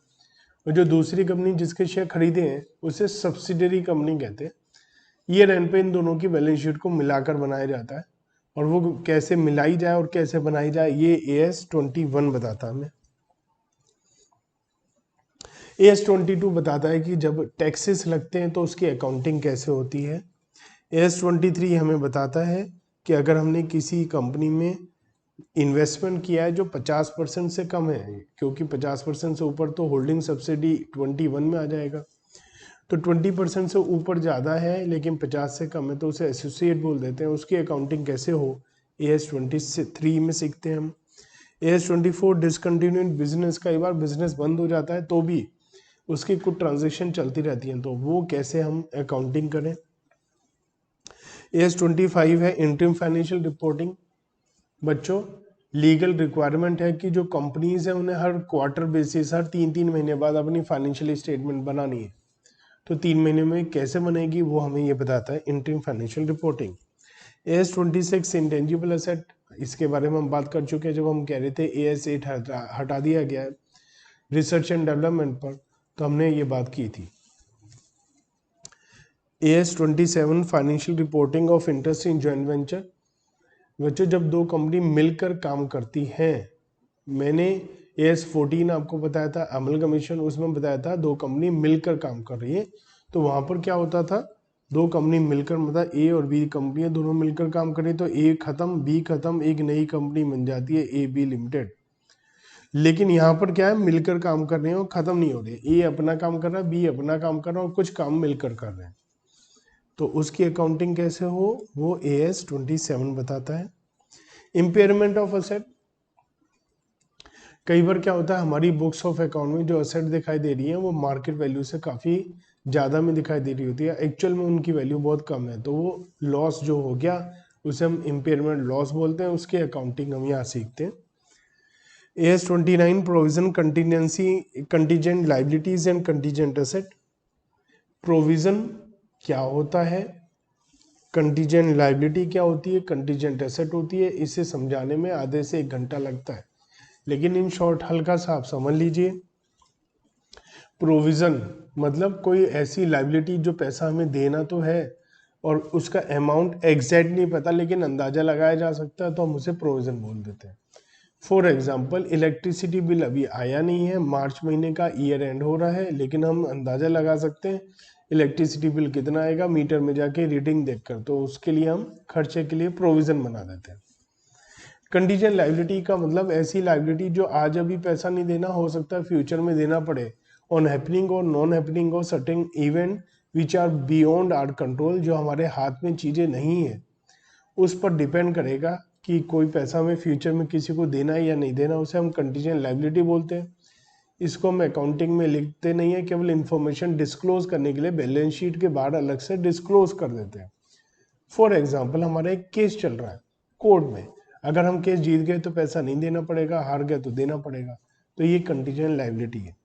और जो दूसरी कंपनी जिसके शेयर खरीदे हैं उसे सब्सिडरी कंपनी कहते हैं। ईयर एंड पे इन दोनों की बैलेंस शीट को मिलाकर बनाया जाता है, और वो कैसे मिलाई जाए और कैसे बनाई जाए ये AS21 बताता है हमें। AS22 बताता है कि जब टैक्सेस लगते हैं तो उसकी अकाउंटिंग कैसे होती है। AS23 हमें बताता है कि अगर हमने किसी कंपनी में इन्वेस्टमेंट किया है जो 50% से कम है, क्योंकि 50% से ऊपर तो होल्डिंग सब्सिडी 21 में आ जाएगा, तो 20% से ऊपर ज़्यादा है लेकिन 50 से कम है तो उसे एसोसिएट बोल देते हैं। उसकी अकाउंटिंग कैसे हो AS23 में सीखते हैं हम। AS24 डिसकंटिन्यूड बिजनेस, कई बार बिजनेस बंद हो जाता है तो भी उसकी कुछ ट्रांजेक्शन चलती रहती हैं, तो वो कैसे हम अकाउंटिंग करें। AS25 है इंटरिम फाइनेंशियल रिपोर्टिंग। बच्चों लीगल रिक्वायरमेंट है कि जो कंपनीज हैं उन्हें हर क्वार्टर बेसिस, हर 3-3 महीने बाद अपनी फाइनेंशियल स्टेटमेंट बनानी है। तो 3 महीने में कैसे बनेगी वो हमें ये बताता है interim financial reporting. AS26 intangible asset, इसके बारे में हम बात कर चुके हैं जब हम कह रहे थे AS8 हटा दिया गया है रिसर्च एंड डेवलपमेंट पर, तो हमने ये बात की थी। AS27 financial reporting of interest in joint venture. बच्चों जब दो कंपनी मिलकर काम करती हैं, मैंने AS14 आपको बताया था अमल कमीशन, उसमें बताया था दो कंपनी मिलकर काम कर रही है, तो वहां पर क्या होता था, दो कंपनी मिलकर, मतलब A और B कंपनियां दोनों मिलकर काम करें तो A खत्म B खत्म, एक नई कंपनी बन जाती है AB लिमिटेड। लेकिन यहाँ पर क्या है, मिलकर काम कर रहे हैं और खत्म नहीं हो रही, A अपना काम कर रहा है, B अपना काम कर रहा है और कुछ काम मिलकर कर रहे हैं, तो उसकी अकाउंटिंग कैसे हो वो AS27 बताता है। इम्पेयरमेंट ऑफ असेट, कई बार क्या होता है हमारी बुक्स ऑफ अकाउंट में जो असेट दिखाई दे रही है वो मार्केट वैल्यू से काफ़ी ज़्यादा में दिखाई दे रही होती है, एक्चुअल में उनकी वैल्यू बहुत कम है, तो वो लॉस जो हो गया उसे हम इम्पेयरमेंट लॉस बोलते हैं, उसकी अकाउंटिंग हम यहाँ सीखते हैं। AS29 provision contingency, contingent liabilities and contingent asset. Provision क्या होता है, कंटीजेंट लाइबिलिटी क्या होती है, कंटीजेंट एसेट होती है, इसे समझाने में आधे से 1 घंटा लगता है, लेकिन इन शॉर्ट हल्का सा आप समझ लीजिए। प्रोविजन मतलब कोई ऐसी लाइबिलिटी जो पैसा हमें देना तो है और उसका अमाउंट एग्जैक्ट नहीं पता लेकिन अंदाजा लगाया जा सकता है, तो हम उसे प्रोविजन बोल देते हैं। फॉर एग्जाम्पल इलेक्ट्रिसिटी बिल अभी आया नहीं है, मार्च महीने का ईयर एंड हो रहा है, लेकिन हम अंदाजा लगा सकते हैं इलेक्ट्रिसिटी बिल कितना आएगा मीटर में जाके रीडिंग देखकर, तो उसके लिए हम खर्चे के लिए प्रोविजन बना देते हैं। कंटीजेंट लाइबिलिटी का मतलब ऐसी लाइबिलिटी जो आज अभी पैसा नहीं देना, हो सकता है फ्यूचर में देना पड़े, ऑन हैपनिंग और नॉन हैपनिंग और certain event which are beyond our control, जो हमारे हाथ में चीज़ें नहीं है उस पर डिपेंड करेगा कि कोई पैसा हमें फ्यूचर में किसी को देना है या नहीं देना, उसे हम कंटीजेंट लाइबिलिटी बोलते हैं। इसको हम अकाउंटिंग में लिखते नहीं है, केवल इन्फॉर्मेशन डिस्क्लोज करने के लिए बैलेंस शीट के बाहर अलग से डिस्क्लोज कर देते हैं। फॉर एग्जाम्पल हमारा एक केस चल रहा है कोर्ट में, अगर हम केस जीत गए तो पैसा नहीं देना पड़ेगा, हार गए तो देना पड़ेगा, तो ये कंटीजेंट लाइबिलिटी है।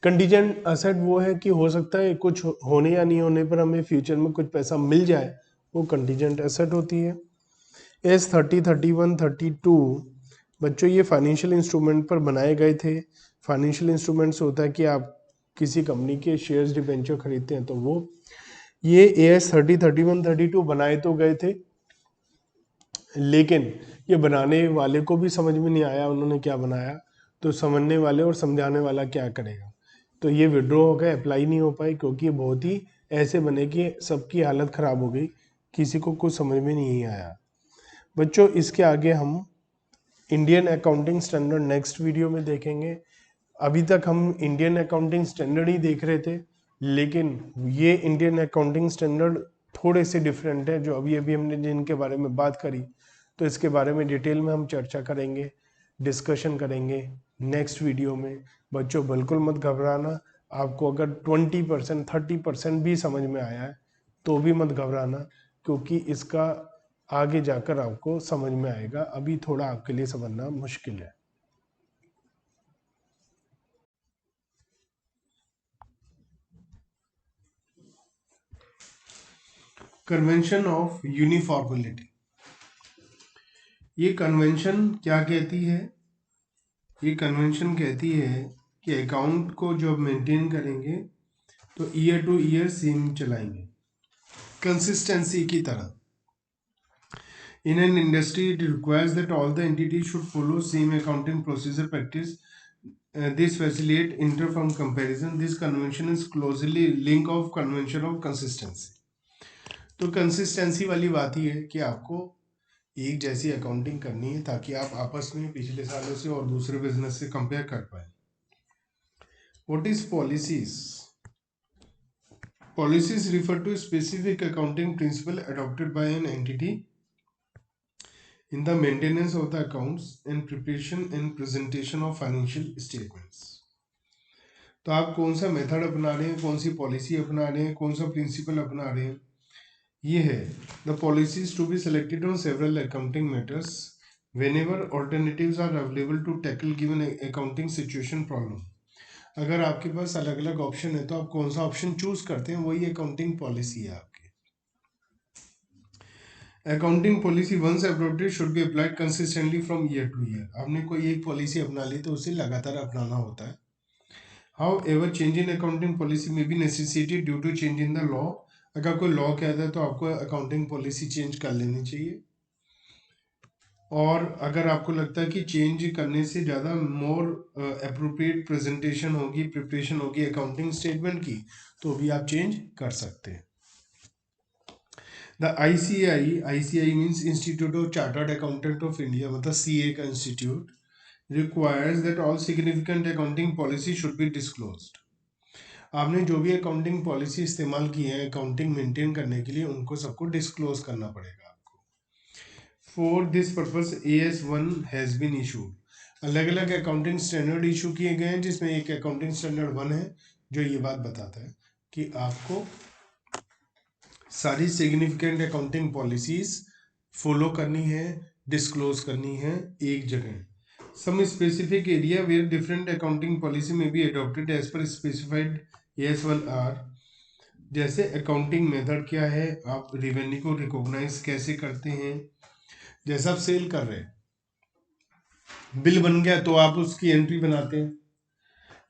कंटीजेंट असेट वो है कि हो सकता है कुछ होने या नहीं होने पर हमें फ्यूचर में कुछ पैसा मिल जाए, वो कंटीजेंट असेट होती है। AS30, 31, 32 बच्चों ये फाइनेंशियल इंस्ट्रूमेंट पर बनाए गए थे। फाइनेंशियल इंस्ट्रूमेंट्स होता है कि आप किसी कंपनी के शेयर्स डिबेंचर खरीदते हैं, तो वो ये AS30, 31, 32 बनाए तो गए थे, लेकिन ये बनाने वाले को भी समझ में नहीं आया उन्होंने क्या बनाया, तो समझने वाले और समझाने वाला क्या करेगा, तो ये विड्रॉ हो गए, अप्लाई नहीं हो पाए, क्योंकि ये बहुत ही ऐसे बने कि सबकी हालत ख़राब हो गई, किसी को कुछ समझ में नहीं आया। बच्चों इसके आगे हम Indian accounting standard next video में देखेंगे। अभी तक हम इंडियन अकाउंटिंग स्टैंडर्ड ही देख रहे थे, लेकिन ये इंडियन अकाउंटिंग स्टैंडर्ड थोड़े से डिफरेंट है, जो अभी अभी हमने जिनके बारे में बात करी। तो इसके बारे में डिटेल में हम चर्चा करेंगे, डिस्कशन करेंगे नेक्स्ट वीडियो में। बच्चों बिल्कुल मत घबराना, आपको अगर 20% 30% भी समझ में आया है तो भी मत घबराना, क्योंकि इसका आगे जाकर आपको समझ में आएगा, अभी थोड़ा आपके लिए समझना मुश्किल है। कन्वेंशन ऑफ यूनिफॉर्मिलिटी, ये कन्वेंशन क्या कहती है? ये कन्वेंशन कहती है कि अकाउंट को जब मेंटेन करेंगे तो ईयर टू ईयर सेम चलाएंगे, कंसिस्टेंसी की तरह। In an industry, it requires that all the entities should follow same accounting procedure practice. This facilitate inter-firm comparison. This convention is closely linked of convention of consistency. तो consistency वाली बात ही है कि आपको एक जैसी अकाउंटिंग करनी है ताकि आप आपस में पिछले सालों से और दूसरे बिजनेस से कंपेयर कर पाए। What is policies? Policies refer to specific accounting principle adopted by an entity in the maintenance of the accounts and preparation and presentation of financial statements. तो आप कौन सा मेथड अपना रहे हैं, कौन सी पॉलिसी अपना रहे हैं, कौन सा प्रिंसिपल अपना रहे हैं, ये है। The policies to be selected on several accounting matters whenever alternatives are available to tackle given accounting situation problem. अगर आपके पास अलग अलग ऑप्शन है तो आप कौन सा ऑप्शन चूज करते हैं, वही अकाउंटिंग पॉलिसी है आपकी। Accounting policy once adopted should be applied consistently from year to year. आपने कोई एक पॉलिसी अपना ली तो उसे लगातार अपनाना होता है। However change in accounting policy में be necessitated due to change in the law. अगर कोई लॉ कहता है तो आपको अकाउंटिंग पॉलिसी चेंज कर लेनी चाहिए। और अगर आपको लगता है कि चेंज करने से ज़्यादा मोर अप्रोप्रिएट प्रेजेंटेशन होगी, प्रिपरेशन होगी अकाउंटिंग स्टेटमेंट की, तो भी आप चेंज कर सकते हैं। The ICAI means institute of chartered accountant of India, मतलब CA का institute, requires that all significant accounting policy should be disclosed. आपने जो भी अकाउंटिंग पॉलिसी इस्तेमाल की है अकाउंटिंग मेंटेन करने के लिए, उनको सबको डिस्क्लोज करना पड़ेगा आपको। For this purpose AS1 has been issued. अलग अलग अकाउंटिंग स्टैंडर्ड इशू किए गए हैं, जिसमें एक अकाउंटिंग स्टैंडर्ड 1 है जो ये बात बताता है कि आपको सारी सिग्निफिकेंट अकाउंटिंग पॉलिसीज फॉलो करनी है, डिस्क्लोज करनी है एक जगह। Some specific area where different accounting policy में be adopted as per specified AS1R। जैसे अकाउंटिंग मेथड क्या है, आप रेवेन्यू को रिकॉग्नाइज कैसे करते हैं। जैसा आप सेल कर रहे हैं, बिल बन गया तो आप उसकी एंट्री बनाते हैं,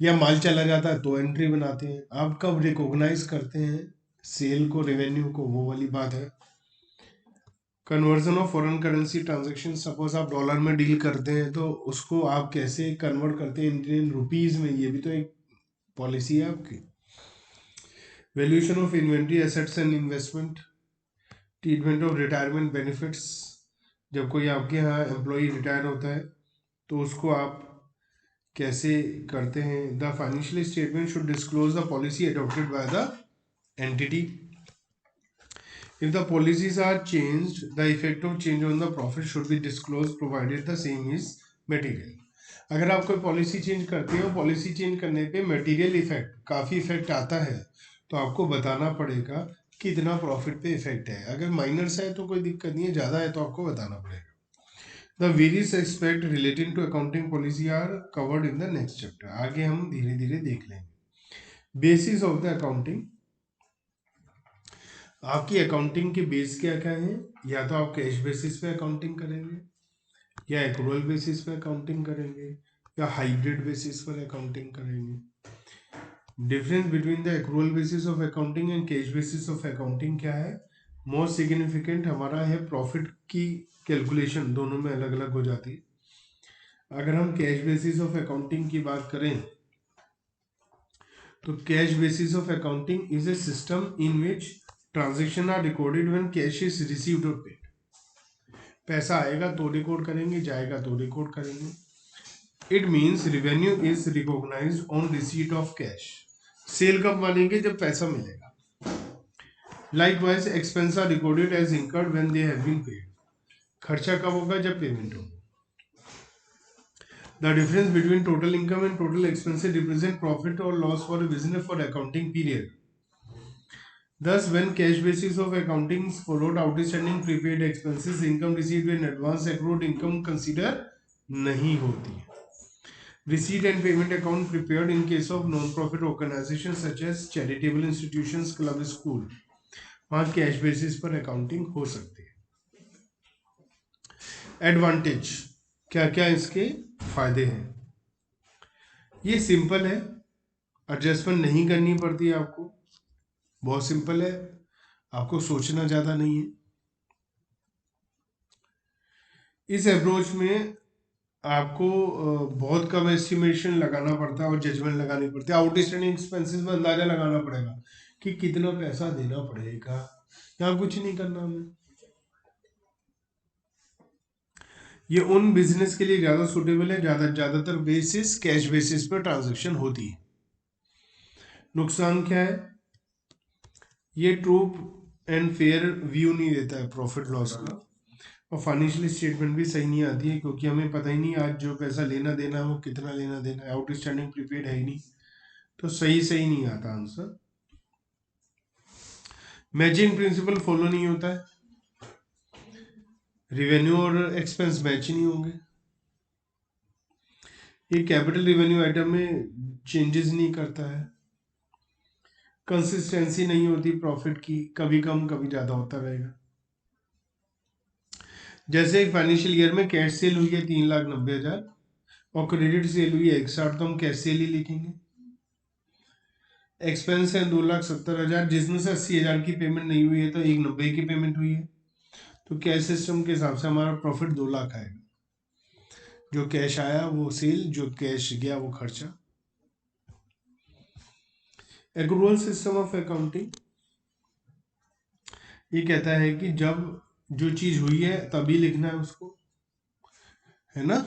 या माल चला जाता है तो एंट्री बनाते हैं। आप कब रिकॉग्नाइज करते हैं सेल को, रेवेन्यू को, वो वाली बात है। Conversion of foreign currency transaction, suppose आप डॉलर में डील करते हैं तो उसको आप कैसे कन्वर्ट करते हैं इंडियन रुपीज में, ये भी तो एक पॉलिसी है आपकी। Valuation of inventory assets and investment, treatment of retirement benefits, जब कोई आपके यहाँ एम्प्लॉय रिटायर होता है तो उसको आप कैसे करते हैं। The financial statement should disclose the policy adopted by the entity. If the policies are changed, the effect of change on the profit should be disclosed provided the same is material. अगर आप कोई policy change करते हो, policy change करने पे material effect, काफ़ी effect आता है, तो आपको बताना पड़ेगा कितना प्रॉफिट पे इफेक्ट है। अगर माइनर्स है तो कोई दिक्कत नहीं है, ज़्यादा है तो आपको बताना पड़ेगा। The various aspect relating to accounting policy are covered in the next chapter. आगे हम धीरे धीरे देख लेंगे। बेसिस ऑफ द अकाउंटिंग, आपकी अकाउंटिंग के बेस क्या क्या है। या तो आप कैश बेसिस पे अकाउंटिंग करेंगे, या एक्रूअल बेसिस पे अकाउंटिंग करेंगे, या हाइब्रिड बेसिस पर अकाउंटिंग करेंगे। Difference between the accrual basis of accounting and cash basis of accounting क्या है? मोस्ट सिग्निफिकेंट हमारा है प्रॉफिट की कैलकुलेशन दोनों में अलग अलग हो जाती है। अगर हम कैश बेसिस ऑफ अकाउंटिंग की बात करें तो cash basis of accounting is a system in which transaction are recorded when cash is received और पेड। पैसा आएगा तो रिकॉर्ड करेंगे, जाएगा तो रिकॉर्ड करेंगे। It means revenue is recognised on receipt of cash. Sale कब मानेंगे? जब पैसा मिलेगा। Likewise expense are recorded as incurred when they have been paid. खर्चा कब होगा? जब पेमेंट होगा। The difference between total income and total expenses represent profit or loss for a business for accounting period. Thus, when cash basis of accounting followed outstanding prepaid expenses, income received in advance accrued income consider नहीं होती है. Receipt and payment account prepared in case of non-profit organizations such as charitable institutions, club, school. वहाँ cash basis पर accounting हो सकती है. Advantage क्या क्या इसके फायदे हैं? ये सिंपल है, एडजस्टमेंट नहीं करनी पड़ती है आपको, बहुत सिंपल है, आपको सोचना ज़्यादा नहीं है. इस अप्रोच में आपको बहुत कम एस्टिमेशन लगाना पड़ता है और जजमेंट लगानी पड़ती है. आउटस्टैंडिंग एक्सपेंसेस में अंदाजा लगाना पड़ेगा कि कितना पैसा देना पड़ेगा. यहाँ कुछ नहीं करना हमें. ये उन बिजनेस के लिए ज़्यादा सूटेबल है, ज़्यादातर बेसिस कैश बेसिस पर ट्रांजैक्शन होती है. नुकसान क्या है? ये ट्रू एंड फेयर व्यू नहीं देता है प्रॉफिट लॉस का, और फाइनेंशियल स्टेटमेंट भी सही नहीं आती है, क्योंकि हमें पता ही नहीं आज जो पैसा लेना देना है वो कितना लेना देना है. आउटस्टैंडिंग प्रीपेड है ही नहीं, तो सही नहीं आता आंसर. मैचिंग प्रिंसिपल फॉलो नहीं होता है, रिवेन्यू और एक्सपेंस मैच नहीं होंगे. ये कैपिटल रिवेन्यू आइटम में चेंजेस नहीं करता है. कंसिस्टेंसी नहीं होती प्रॉफिट की, कभी कम कभी ज़्यादा होता रहेगा. जैसे एक फाइनेंशियल ईयर में कैश सेल हुई है 3,90,000 और क्रेडिट सेल हुई है 1,60, तो हम कैश सेल ही लिखेंगे. एक्सपेंस है 2,70,000, जिसमें से 80,000 की पेमेंट नहीं हुई है, तो 1,90 की पेमेंट हुई है, तो कैश सिस्टम के हिसाब से हमारा प्रॉफिट 2 लाख आएगा. जो कैश आया वो सेल, जो कैश गया वो खर्चा. एक्रूअल सिस्टम ऑफ अकाउंटिंग ये कहता है कि जब जो चीज हुई है तभी लिखना है उसको, है ना.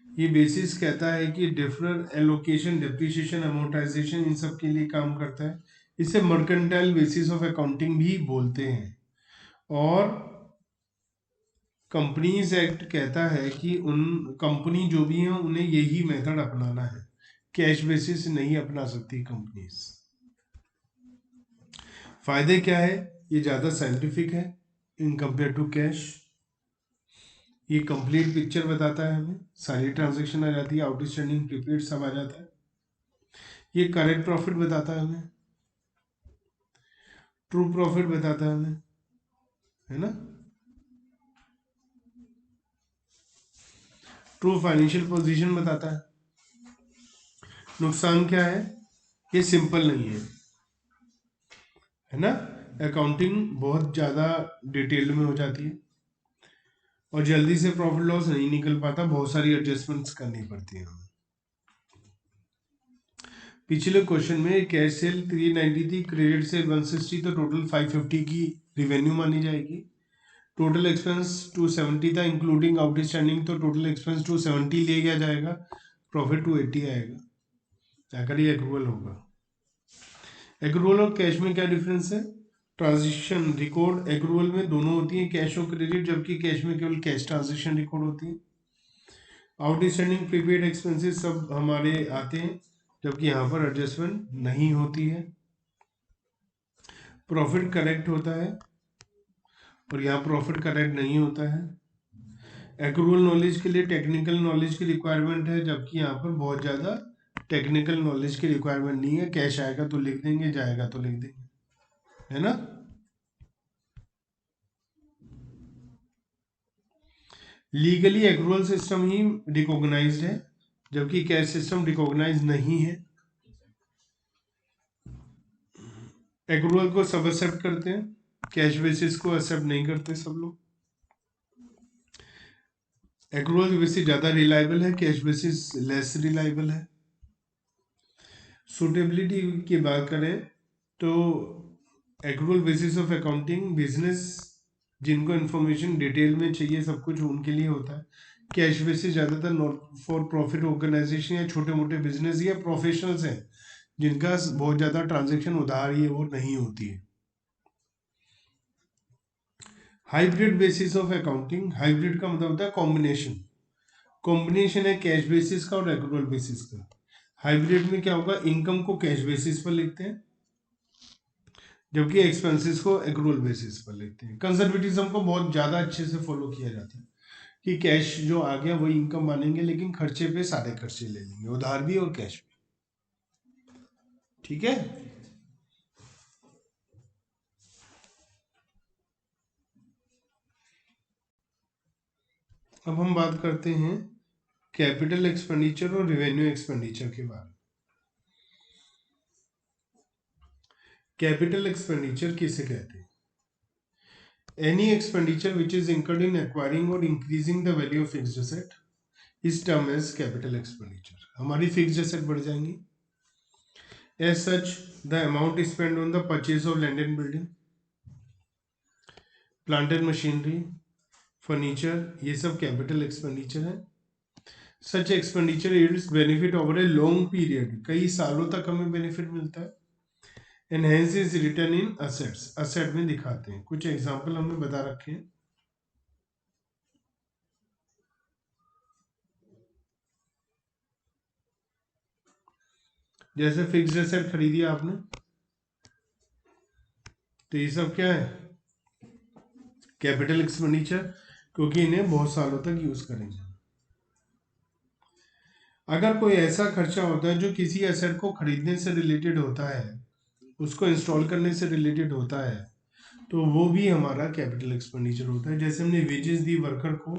ये बेसिस कहता है कि डिफरर एलोकेशन, डेप्रिसिएशन, अमोर्टाइजेशन इन सब के लिए काम करता है. इसे मर्केंटाइल बेसिस ऑफ अकाउंटिंग भी बोलते हैं. और कंपनीज एक्ट कहता है कि उन कंपनी जो भी हैं उन्हें यही मेथड अपनाना है, कैश बेसिस नहीं अपना सकती कंपनीज. फायदे क्या है? ये ज़्यादा साइंटिफिक है इन कंपेयर टू कैश. ये कंप्लीट पिक्चर बताता है हमें, सारी ट्रांजैक्शन आ जाती है, आउटस्टैंडिंग प्रीपेड सब आ जाता है. ये करेक्ट प्रॉफिट बताता है हमें, ट्रू प्रॉफिट बताता है हमें, है ना. ट्रू फाइनेंशियल पोजीशन बताता है. नुकसान क्या है? ये सिंपल नहीं है ना. अकाउंटिंग बहुत ज़्यादा डिटेल में हो जाती है और जल्दी से प्रॉफिट लॉस नहीं निकल पाता, बहुत सारी एडजस्टमेंट्स करनी पड़ती है हमें. पिछले क्वेश्चन में कैश सेल 390 थी, क्रेडिट सेल 160, तो टोटल 550 की रिवेन्यू मानी जाएगी. टोटल एक्सपेंस 270 था इंक्लूडिंग आउटस्टैंडिंग, तो टोटल एक्सपेंस 270 ले गया जाएगा, प्रॉफिट 280 आएगा. जाकर ये एक्रूअल होगा. एक्रूअल और कैश में क्या डिफरेंस है? ट्रांजेक्शन रिकॉर्ड एक्रूअल में दोनों होती है, कैश और क्रेडिट, जबकि कैश में केवल कैश ट्रांजेक्शन रिकॉर्ड होती है. आउटस्टैंडिंग प्रीपेड एक्सपेंसेस सब हमारे आते हैं, जबकि यहाँ पर एडजस्टमेंट नहीं होती है. प्रॉफिट करेक्ट होता है और यहाँ प्रॉफिट करेक्ट नहीं होता है. एक्रूअल नॉलेज के लिए टेक्निकल नॉलेज की रिक्वायरमेंट है, जबकि यहाँ पर बहुत ज़्यादा टेक्निकल नॉलेज की रिक्वायरमेंट नहीं है. कैश आएगा तो लिख देंगे, जाएगा तो लिख देंगे, है ना. लीगली एक्रूअल सिस्टम ही रिकॉग्नाइज्ड है, जबकि कैश सिस्टम रिकॉग्नाइज नहीं है. एक्रूअल को सब एक्सेप्ट करते हैं, कैश बेसिस को एक्सेप्ट नहीं करते सब लोग. एक्रूअल बेसिस ज़्यादा रिलायबल है, कैश बेसिस लेस रिलायबल है. सूटेबिलिटी की बात करें तो accrual basis of accounting business जिनको इन्फॉर्मेशन डिटेल में चाहिए सब कुछ उनके लिए होता है. कैश बेसिस ज़्यादातर नॉट फॉर प्रॉफिट ऑर्गेनाइजेशन या छोटे मोटे बिजनेस या प्रोफेशनल्स हैं जिनका बहुत ज़्यादा ट्रांजेक्शन उधार ये वो नहीं होती है। Hybrid basis of accounting, hybrid का मतलब होता है कॉम्बिनेशन। कॉम्बिनेशन है कैश बेसिस का और एक्रूअल बेसिस का। हाइब्रिड में क्या होगा, इनकम को कैश बेसिस पर लिखते हैं जबकि एक्सपेंसेस को एक्रूअल बेसिस पर लिखते हैं। कंजर्वेटिज्म को बहुत ज़्यादा अच्छे से फॉलो किया जाता है कि कैश जो आ गया वही इनकम मानेंगे, लेकिन खर्चे पे सारे खर्चे ले लेंगे, उधार भी और कैश भी। ठीक है। अब हम बात करते हैं कैपिटल एक्सपेंडिचर और रेवेन्यू एक्सपेंडिचर के बारे में। कैपिटल एक्सपेंडिचर किसे कहते हैं? Any expenditure which is incurred in acquiring or increasing the value of fixed asset is termed as capital expenditure। हमारी फिक्स्ड एसेट बढ़ जाएंगी। As such, the amount spent on the purchase of land and building, plant and machinery, furniture, ये सब capital expenditure है। सच expenditure yields benefit over a long period, कई सालों तक हमें बेनिफिट मिलता है। Enhance is return in assets, asset में दिखाते हैं। कुछ एग्जांपल हमने बता रखे हैं। जैसे फिक्स्ड एसेट खरीदी आपने, तो ये सब क्या है, कैपिटल एक्सपेंडिचर, क्योंकि इन्हें बहुत सालों तक यूज करेंगे। अगर कोई ऐसा खर्चा होता है जो किसी एसेट को खरीदने से रिलेटेड होता है, उसको इंस्टॉल करने से रिलेटेड होता है, तो वो भी हमारा कैपिटल एक्सपेंडिचर होता है। जैसे हमने वेजेस दी वर्कर को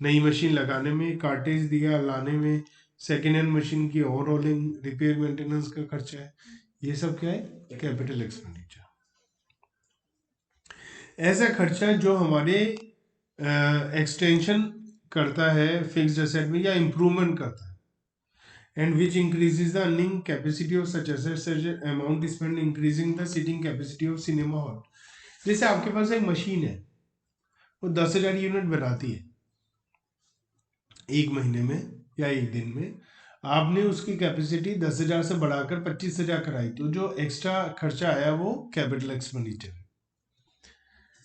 नई मशीन लगाने में, कार्टेज दिया लाने में, सेकेंड हैंड मशीन की ओवरऑलिंग, रिपेयर मेंटेनेंस का खर्चा है, ये सब क्या है, कैपिटल एक्सपेंडिचर। ऐसा खर्चा जो हमारे एक्सटेंशन करता है फिक्स्ड एसेट में या इम्प्रूवमेंट करता है, and which increases the earning capacity of such asset, such amount spend increasing the seating capacity of cinema hall. जैसे आपके पास एक मशीन है, वो 10,000 यूनिट बनाती है एक महीने में या एक दिन में, आपने उसकी कैपेसिटी 10,000 से बढ़ाकर 25,000 कराई, तो जो एक्स्ट्रा खर्चा आया वो कैपिटल एक्सपेंडिचर।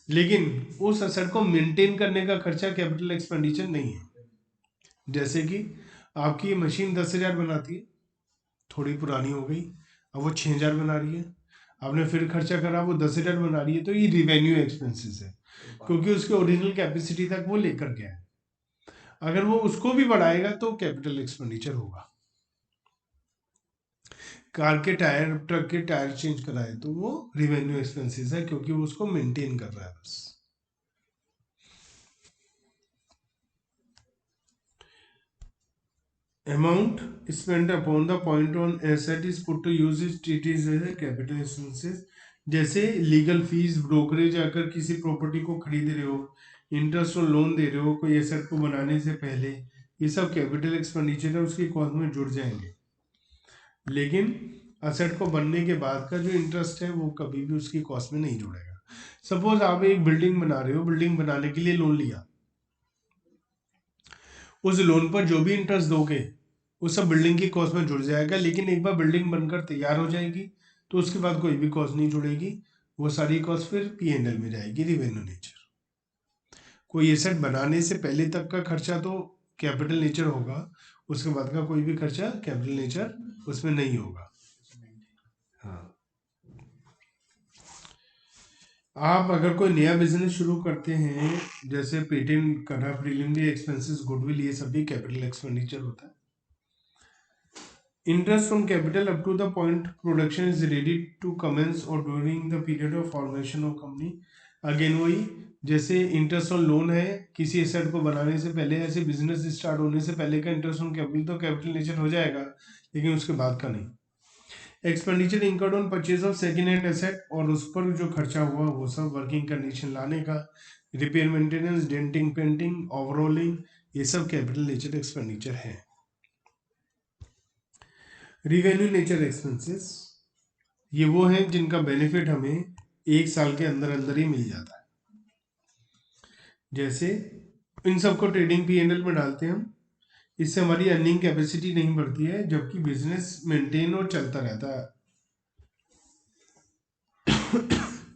लेकिन उस एसेट को मेंटेन करने का खर्चा कैपिटल एक्सपेंडिचर नहीं है। जैसे कि आपकी मशीन 10,000 बनाती है, थोड़ी पुरानी हो गई, अब वो 6,000 बना रही है, आपने फिर खर्चा करा, वो 10,000 बना रही है, तो ये रिवेन्यू एक्सपेंसेस है, क्योंकि उसके ओरिजिनल कैपेसिटी तक वो लेकर गया है। अगर वो उसको भी बढ़ाएगा तो कैपिटल एक्सपेंडिचर होगा। कार के टायर, ट्रक के टायर चेंज कराए तो वो रिवेन्यू एक्सपेंसेस है, क्योंकि वो उसको मेंटेन कर रहा है बस। Amount spent upon the point on asset is put to use is treated as a capital expenses। जैसे लीगल फीस, ब्रोकरेज, अगर किसी प्रॉपर्टी को खरीद रहे हो, इंटरेस्ट और लोन दे रहे हो कोई एसेट को बनाने से पहले, ये सब कैपिटल एक्सपेंडिचर है, उसकी कॉस्ट में जुड़ जाएंगे। लेकिन एसेट को बनने के बाद का जो इंटरेस्ट है वो कभी भी उसकी कॉस्ट में नहीं जुड़ेगा। सपोज आप एक बिल्डिंग बना रहे हो, बिल्डिंग बनाने के लिए लोन लिया, उस लोन पर जो भी इंटरेस्ट दोगे वो सब बिल्डिंग की कॉस्ट में जुड़ जाएगा। लेकिन एक बार बिल्डिंग बनकर तैयार हो जाएगी तो उसके बाद कोई भी कॉस्ट नहीं जुड़ेगी, वो सारी कॉस्ट फिर P&L में जाएगी, रिवेन्यू नेचर। कोई एसेट बनाने से पहले तक का खर्चा तो कैपिटल नेचर होगा, उसके बाद का कोई भी खर्चा कैपिटल नेचर उसमें नहीं होगा। हाँ, आप अगर कोई नया बिजनेस शुरू करते हैं, जैसे पेटेंट करना, प्रीलिमिनरी एक्सपेंसेस, गुडविल, ये सब भी कैपिटल एक्सपेंडिचर होता है। Interest on capital up to the point production is ready to commence और during the period of formation of company. Again वही, जैसे इंटरेस्ट ऑन लोन है किसी एसेट को बनाने से पहले, ऐसे बिजनेस स्टार्ट होने से पहले का इंटरेस्ट ऑन कैपिटल तो कैपिटल नेचर हो जाएगा, लेकिन उसके बाद का नहीं। Expenditure incurred on purchase of second hand asset, और उस पर जो खर्चा हुआ वो सब वर्किंग कंडीशन लाने का, repair maintenance, denting, painting, overhauling, ये सब कैपिटल नेचर एक्सपेंडिचर है। रिवेन्यू नेचर एक्सपेंसेस, ये वो हैं जिनका बेनिफिट हमें एक साल के अंदर अंदर ही मिल जाता है। जैसे इन सबको ट्रेडिंग P&L में डालते हैं हम, इससे हमारी अर्निंग कैपेसिटी नहीं बढ़ती है, जबकि बिजनेस मेंटेन और चलता रहता है।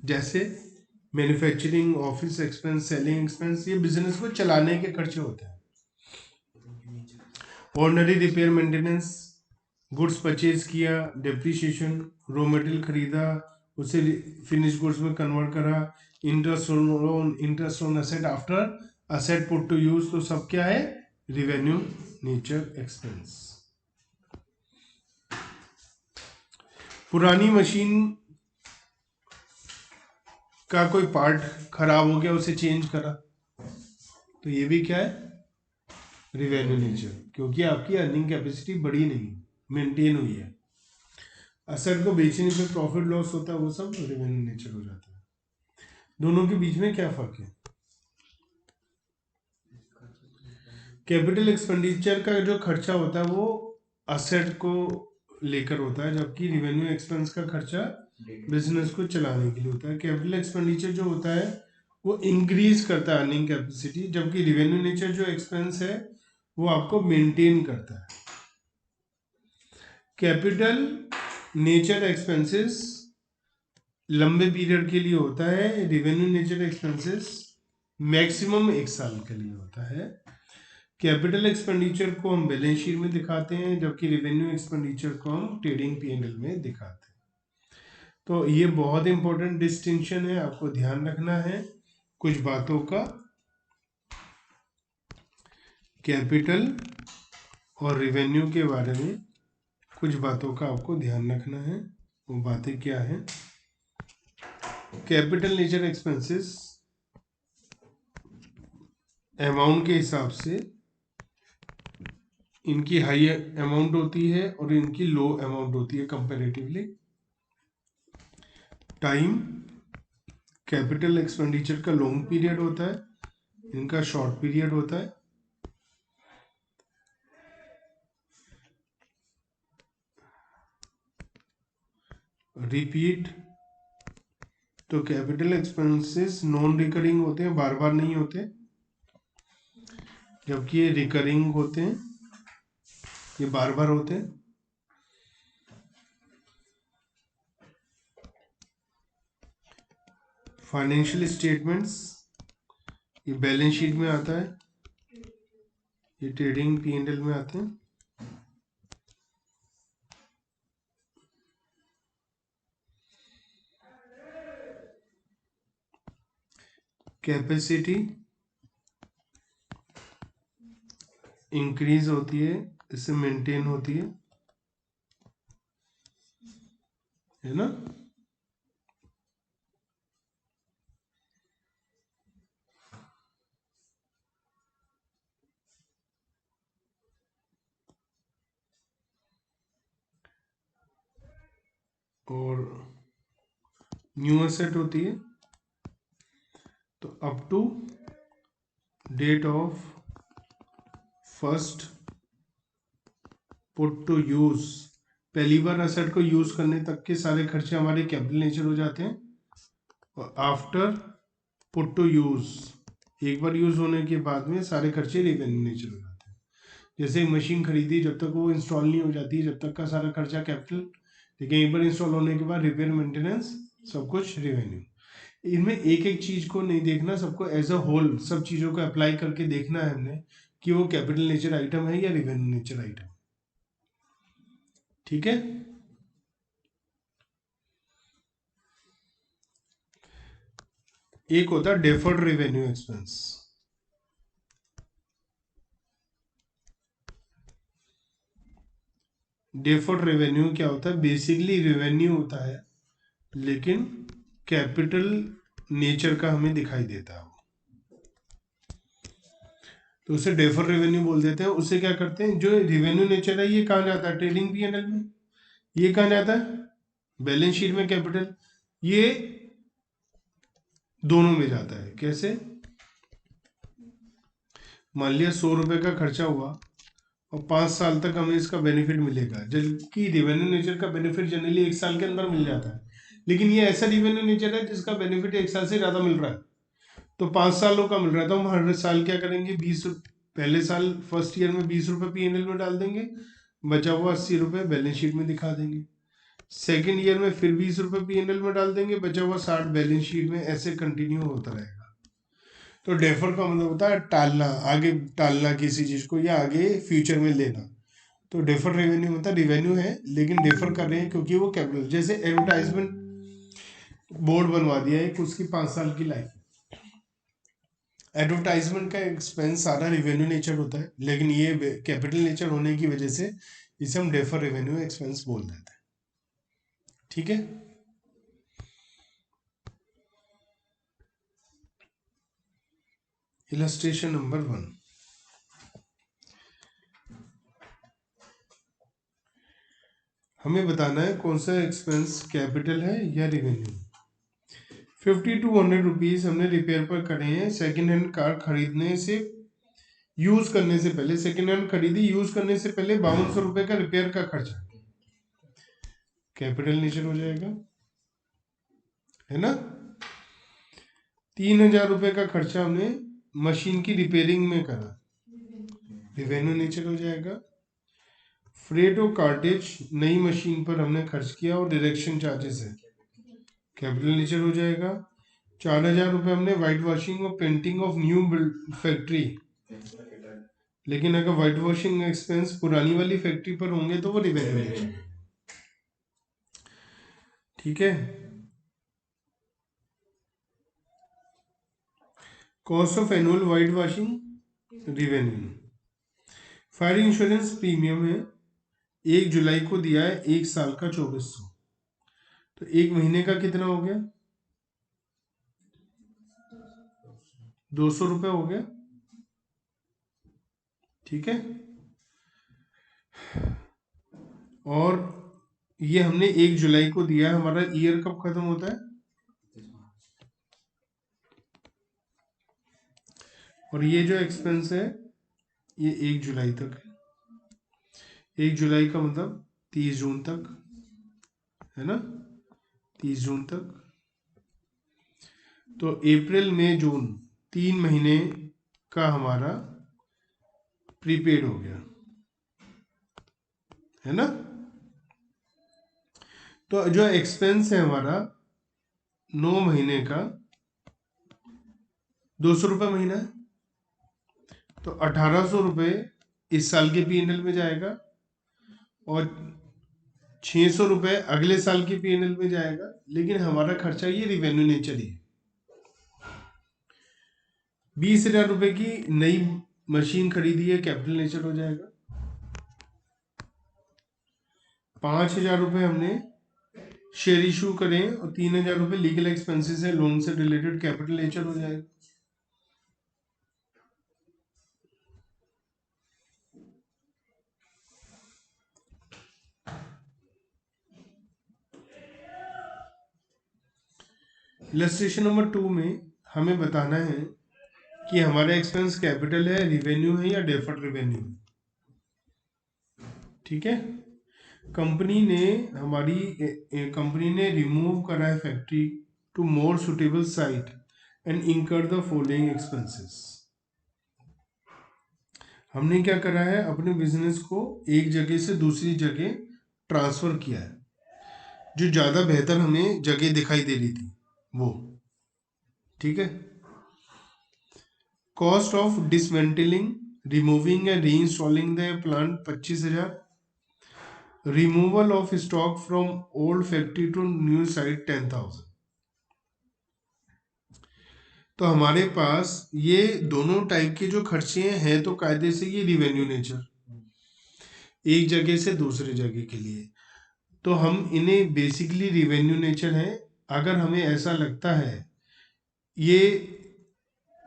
जैसे manufacturing, office expense, selling expense, ये बिजनेस को चलाने के खर्चे होते हैं। Ordinary repair maintenance, goods purchase किया, डेप्रिसिएशन, रॉ मटेरियल खरीदा, उसे फिनिश गुड्स में कन्वर्ट करा, interest on asset after asset put to use, तो सब क्या है? Revenue nature expense. पुरानी मशीन का कोई पार्ट खराब हो गया, उसे चेंज करा, तो ये भी क्या है? रिवेन्यू नेचर, क्योंकि आपकी अर्निंग कैपेसिटी बढ़ी नहीं, मेंटेन हुई है। असेट को बेचने पे प्रॉफिट लॉस होता है, वो सब रिवेन्यू नेचर हो जाता है। दोनों के बीच में क्या फर्क है? कैपिटल एक्सपेंडिचर का जो खर्चा होता है वो असेट को लेकर होता है, जबकि रिवेन्यू एक्सपेंस का खर्चा बिजनेस को चलाने के लिए होता है। कैपिटल एक्सपेंडिचर जो होता है वो इंक्रीज करता है अर्निंग कैपेसिटी, जबकि रिवेन्यू नेचर जो एक्सपेंस है वो आपको मेंटेन करता है। कैपिटल नेचर एक्सपेंसेस लंबे पीरियड के लिए होता है, रिवेन्यू नेचर एक्सपेंसेस मैक्सिमम 1 साल के लिए होता है। कैपिटल एक्सपेंडिचर को हम बैलेंस शीट में दिखाते हैं, जबकि रिवेन्यू एक्सपेंडिचर को हम ट्रेडिंग P&L में दिखाते हैं। तो ये बहुत इंपॉर्टेंट डिस्टिंक्शन है, आपको ध्यान रखना है कुछ बातों का। कैपिटल और रिवेन्यू के बारे में कुछ बातों का आपको ध्यान रखना है। वो बातें क्या है? कैपिटल नेचर एक्सपेंसेस अमाउंट के हिसाब से इनकी हाई अमाउंट होती है और इनकी लो अमाउंट होती है कंपैरेटिवली। टाइम, कैपिटल एक्सपेंडिचर का लॉन्ग पीरियड होता है, इनका शॉर्ट पीरियड होता है। रिपीट, तो कैपिटल एक्सपेंसेस नॉन रिकरिंग होते हैं, बार बार नहीं होते, जबकि ये रिकरिंग होते हैं, ये बार बार होते हैं। फाइनेंशियल स्टेटमेंट्स, ये बैलेंस शीट में आता है, ये ट्रेडिंग P&L में आते हैं। कैपेसिटी इंक्रीज होती है, इससे मेंटेन होती है ना? और न्यू एसेट होती है, तो up to date of first put to use, पहली बार एसेट को यूज करने तक के सारे खर्चे हमारे कैपिटल नेचर हो जाते हैं। और आफ्टर पुट टू यूज, एक बार यूज होने के बाद में सारे खर्चे रिवेन्यू नेचर हो जाते हैं। जैसे मशीन खरीदी, जब तक वो इंस्टॉल नहीं हो जाती, जब तक का सारा खर्चा कैपिटल, लेकिन एक बार इंस्टॉल होने के बाद रिपेयर, मेंटेनेंस, सब कुछ रिवेन्यू। इनमें एक एक चीज को नहीं देखना, सबको एज अ होल सब चीजों को अप्लाई करके देखना है हमने कि वो कैपिटल नेचर आइटम है या रिवेन्यू नेचर आइटम। ठीक है? एक होता है deferred revenue expense. Deferred revenue क्या होता है? बेसिकली रेवेन्यू होता है, लेकिन कैपिटल नेचर का हमें दिखाई देता है, तो उसे डेफर्ड रेवेन्यू बोल देते हैं। उसे क्या करते हैं, जो रेवेन्यू नेचर है ये कहाँ जाता है? ट्रेडिंग P&L में। ये कहाँ जाता है? बैलेंस शीट में कैपिटल। ये दोनों में जाता है। कैसे? मान लिया 100 रुपए का खर्चा हुआ और 5 साल तक हमें इसका बेनिफिट मिलेगा, जबकि रेवेन्यू नेचर का बेनिफिट जनरली 1 साल के अंदर मिल जाता है, लेकिन ये ऐसा रेवेन्यू नेचर है जिसका बेनिफिट 1 साल से ज़्यादा मिल रहा है, तो 5 सालों का मिल रहा है, तो हम हर साल क्या करेंगे? पहले साल फर्स्ट ईयर में 20 रुपये P&L में डाल देंगे, बचा हुआ 80 रुपये बैलेंस शीट में दिखा देंगे। सेकेंड ईयर में फिर 20 रुपये P&L में डाल देंगे, बचा हुआ 60 बैलेंस शीट में, ऐसे कंटिन्यू होता रहेगा। तो डेफर का मतलब होता है टालना, आगे टालना किसी चीज को या आगे फ्यूचर में लेना। तो डेफर रेवेन्यू मतलब रेवेन्यू है लेकिन डेफर कर रहे हैं क्योंकि वो कैपिटल, जैसे एडवर्टाइजमेंट बोर्ड बनवा दिया है, उसकी 5 साल की लाइफ। एडवर्टाइजमेंट का एक्सपेंस सारा रेवेन्यू नेचर होता है, लेकिन ये कैपिटल नेचर होने की वजह से इसे हम डेफर रेवेन्यू एक्सपेंस बोल देते हैं। ठीक है, इलस्ट्रेशन नंबर 1। हमें बताना है कौन सा एक्सपेंस कैपिटल है या रेवेन्यू। 50 to 100 रुपीज हमने रिपेयर पर करे हैं सेकेंड हैंड कार खरीदने से, यूज करने से पहले। सेकेंड हैंड खरीदी, यूज करने से पहले 5200 रुपए का रिपेयर का खर्चा, कैपिटल नेचर हो जाएगा, है ना। 3000 रुपए का खर्चा हमने मशीन की रिपेयरिंग में करा, रेवेन्यू नेचर हो जाएगा। फ्रेट और कार्टेज नई मशीन पर हमने खर्च किया और डायरेक्शन चार्जेस है, कैपिटल नेचर हो जाएगा। 4000 रुपये हमने व्हाइट वॉशिंग और पेंटिंग ऑफ न्यू फैक्ट्री, लेकिन अगर व्हाइट वॉशिंग एक्सपेंस पुरानी वाली फैक्ट्री पर होंगे तो वो रेवेन्यू नेचर। ठीक है, cost of annual white washing revenue. Fire insurance premium है, 1 जुलाई को दिया है, 1 साल का 2400, तो 1 महीने का कितना हो गया, 200 रुपये हो गया। ठीक है, और ये हमने 1 जुलाई को दिया है, हमारा ईयर कब खत्म होता है, और ये जो एक्सपेंस है ये 1 जुलाई तक है। 1 जुलाई का मतलब 30 जून तक, है ना, 30 जून तक। तो अप्रैल मई जून 3 महीने का हमारा प्रीपेड हो गया, है ना। तो जो एक्सपेंस है हमारा 9 महीने का 200 रुपये महीना है, तो 1800 रुपये इस साल के P&L में जाएगा और 600 रुपये अगले साल के P&L में जाएगा, लेकिन हमारा खर्चा ये रिवेन्यू नेचर ही है। 20,000 रुपये की नई मशीन खरीदी है, कैपिटल नेचर हो जाएगा। 5,000 रुपये हमने शेयर इशू करें और 3,000 रुपये लीगल एक्सपेंसेस है लोन से रिलेटेड, कैपिटल नेचर हो जाएगा। इलस्ट्रेशन नंबर 2 में हमें बताना है कि हमारा एक्सपेंस कैपिटल है, रिवेन्यू है या डेफर्ड रेवेन्यू है। ठीक है, कंपनी ने रिमूव करा है factory to more suitable site and incur the following expenses. हमने क्या करा है, अपने बिजनेस को एक जगह से दूसरी जगह ट्रांसफर किया है, जो ज्यादा बेहतर हमें जगह दिखाई दे रही थी वो। ठीक है, cost of dismantling, removing and reinstalling the plant 25,000। Removal of stock from old factory to new site 10,000। तो हमारे पास ये दोनों टाइप के जो खर्चे हैं तो कायदे से ये रिवेन्यू नेचर, एक जगह से दूसरे जगह के लिए, तो हम इन्हें बेसिकली रिवेन्यू नेचर है। अगर हमें ऐसा लगता है ये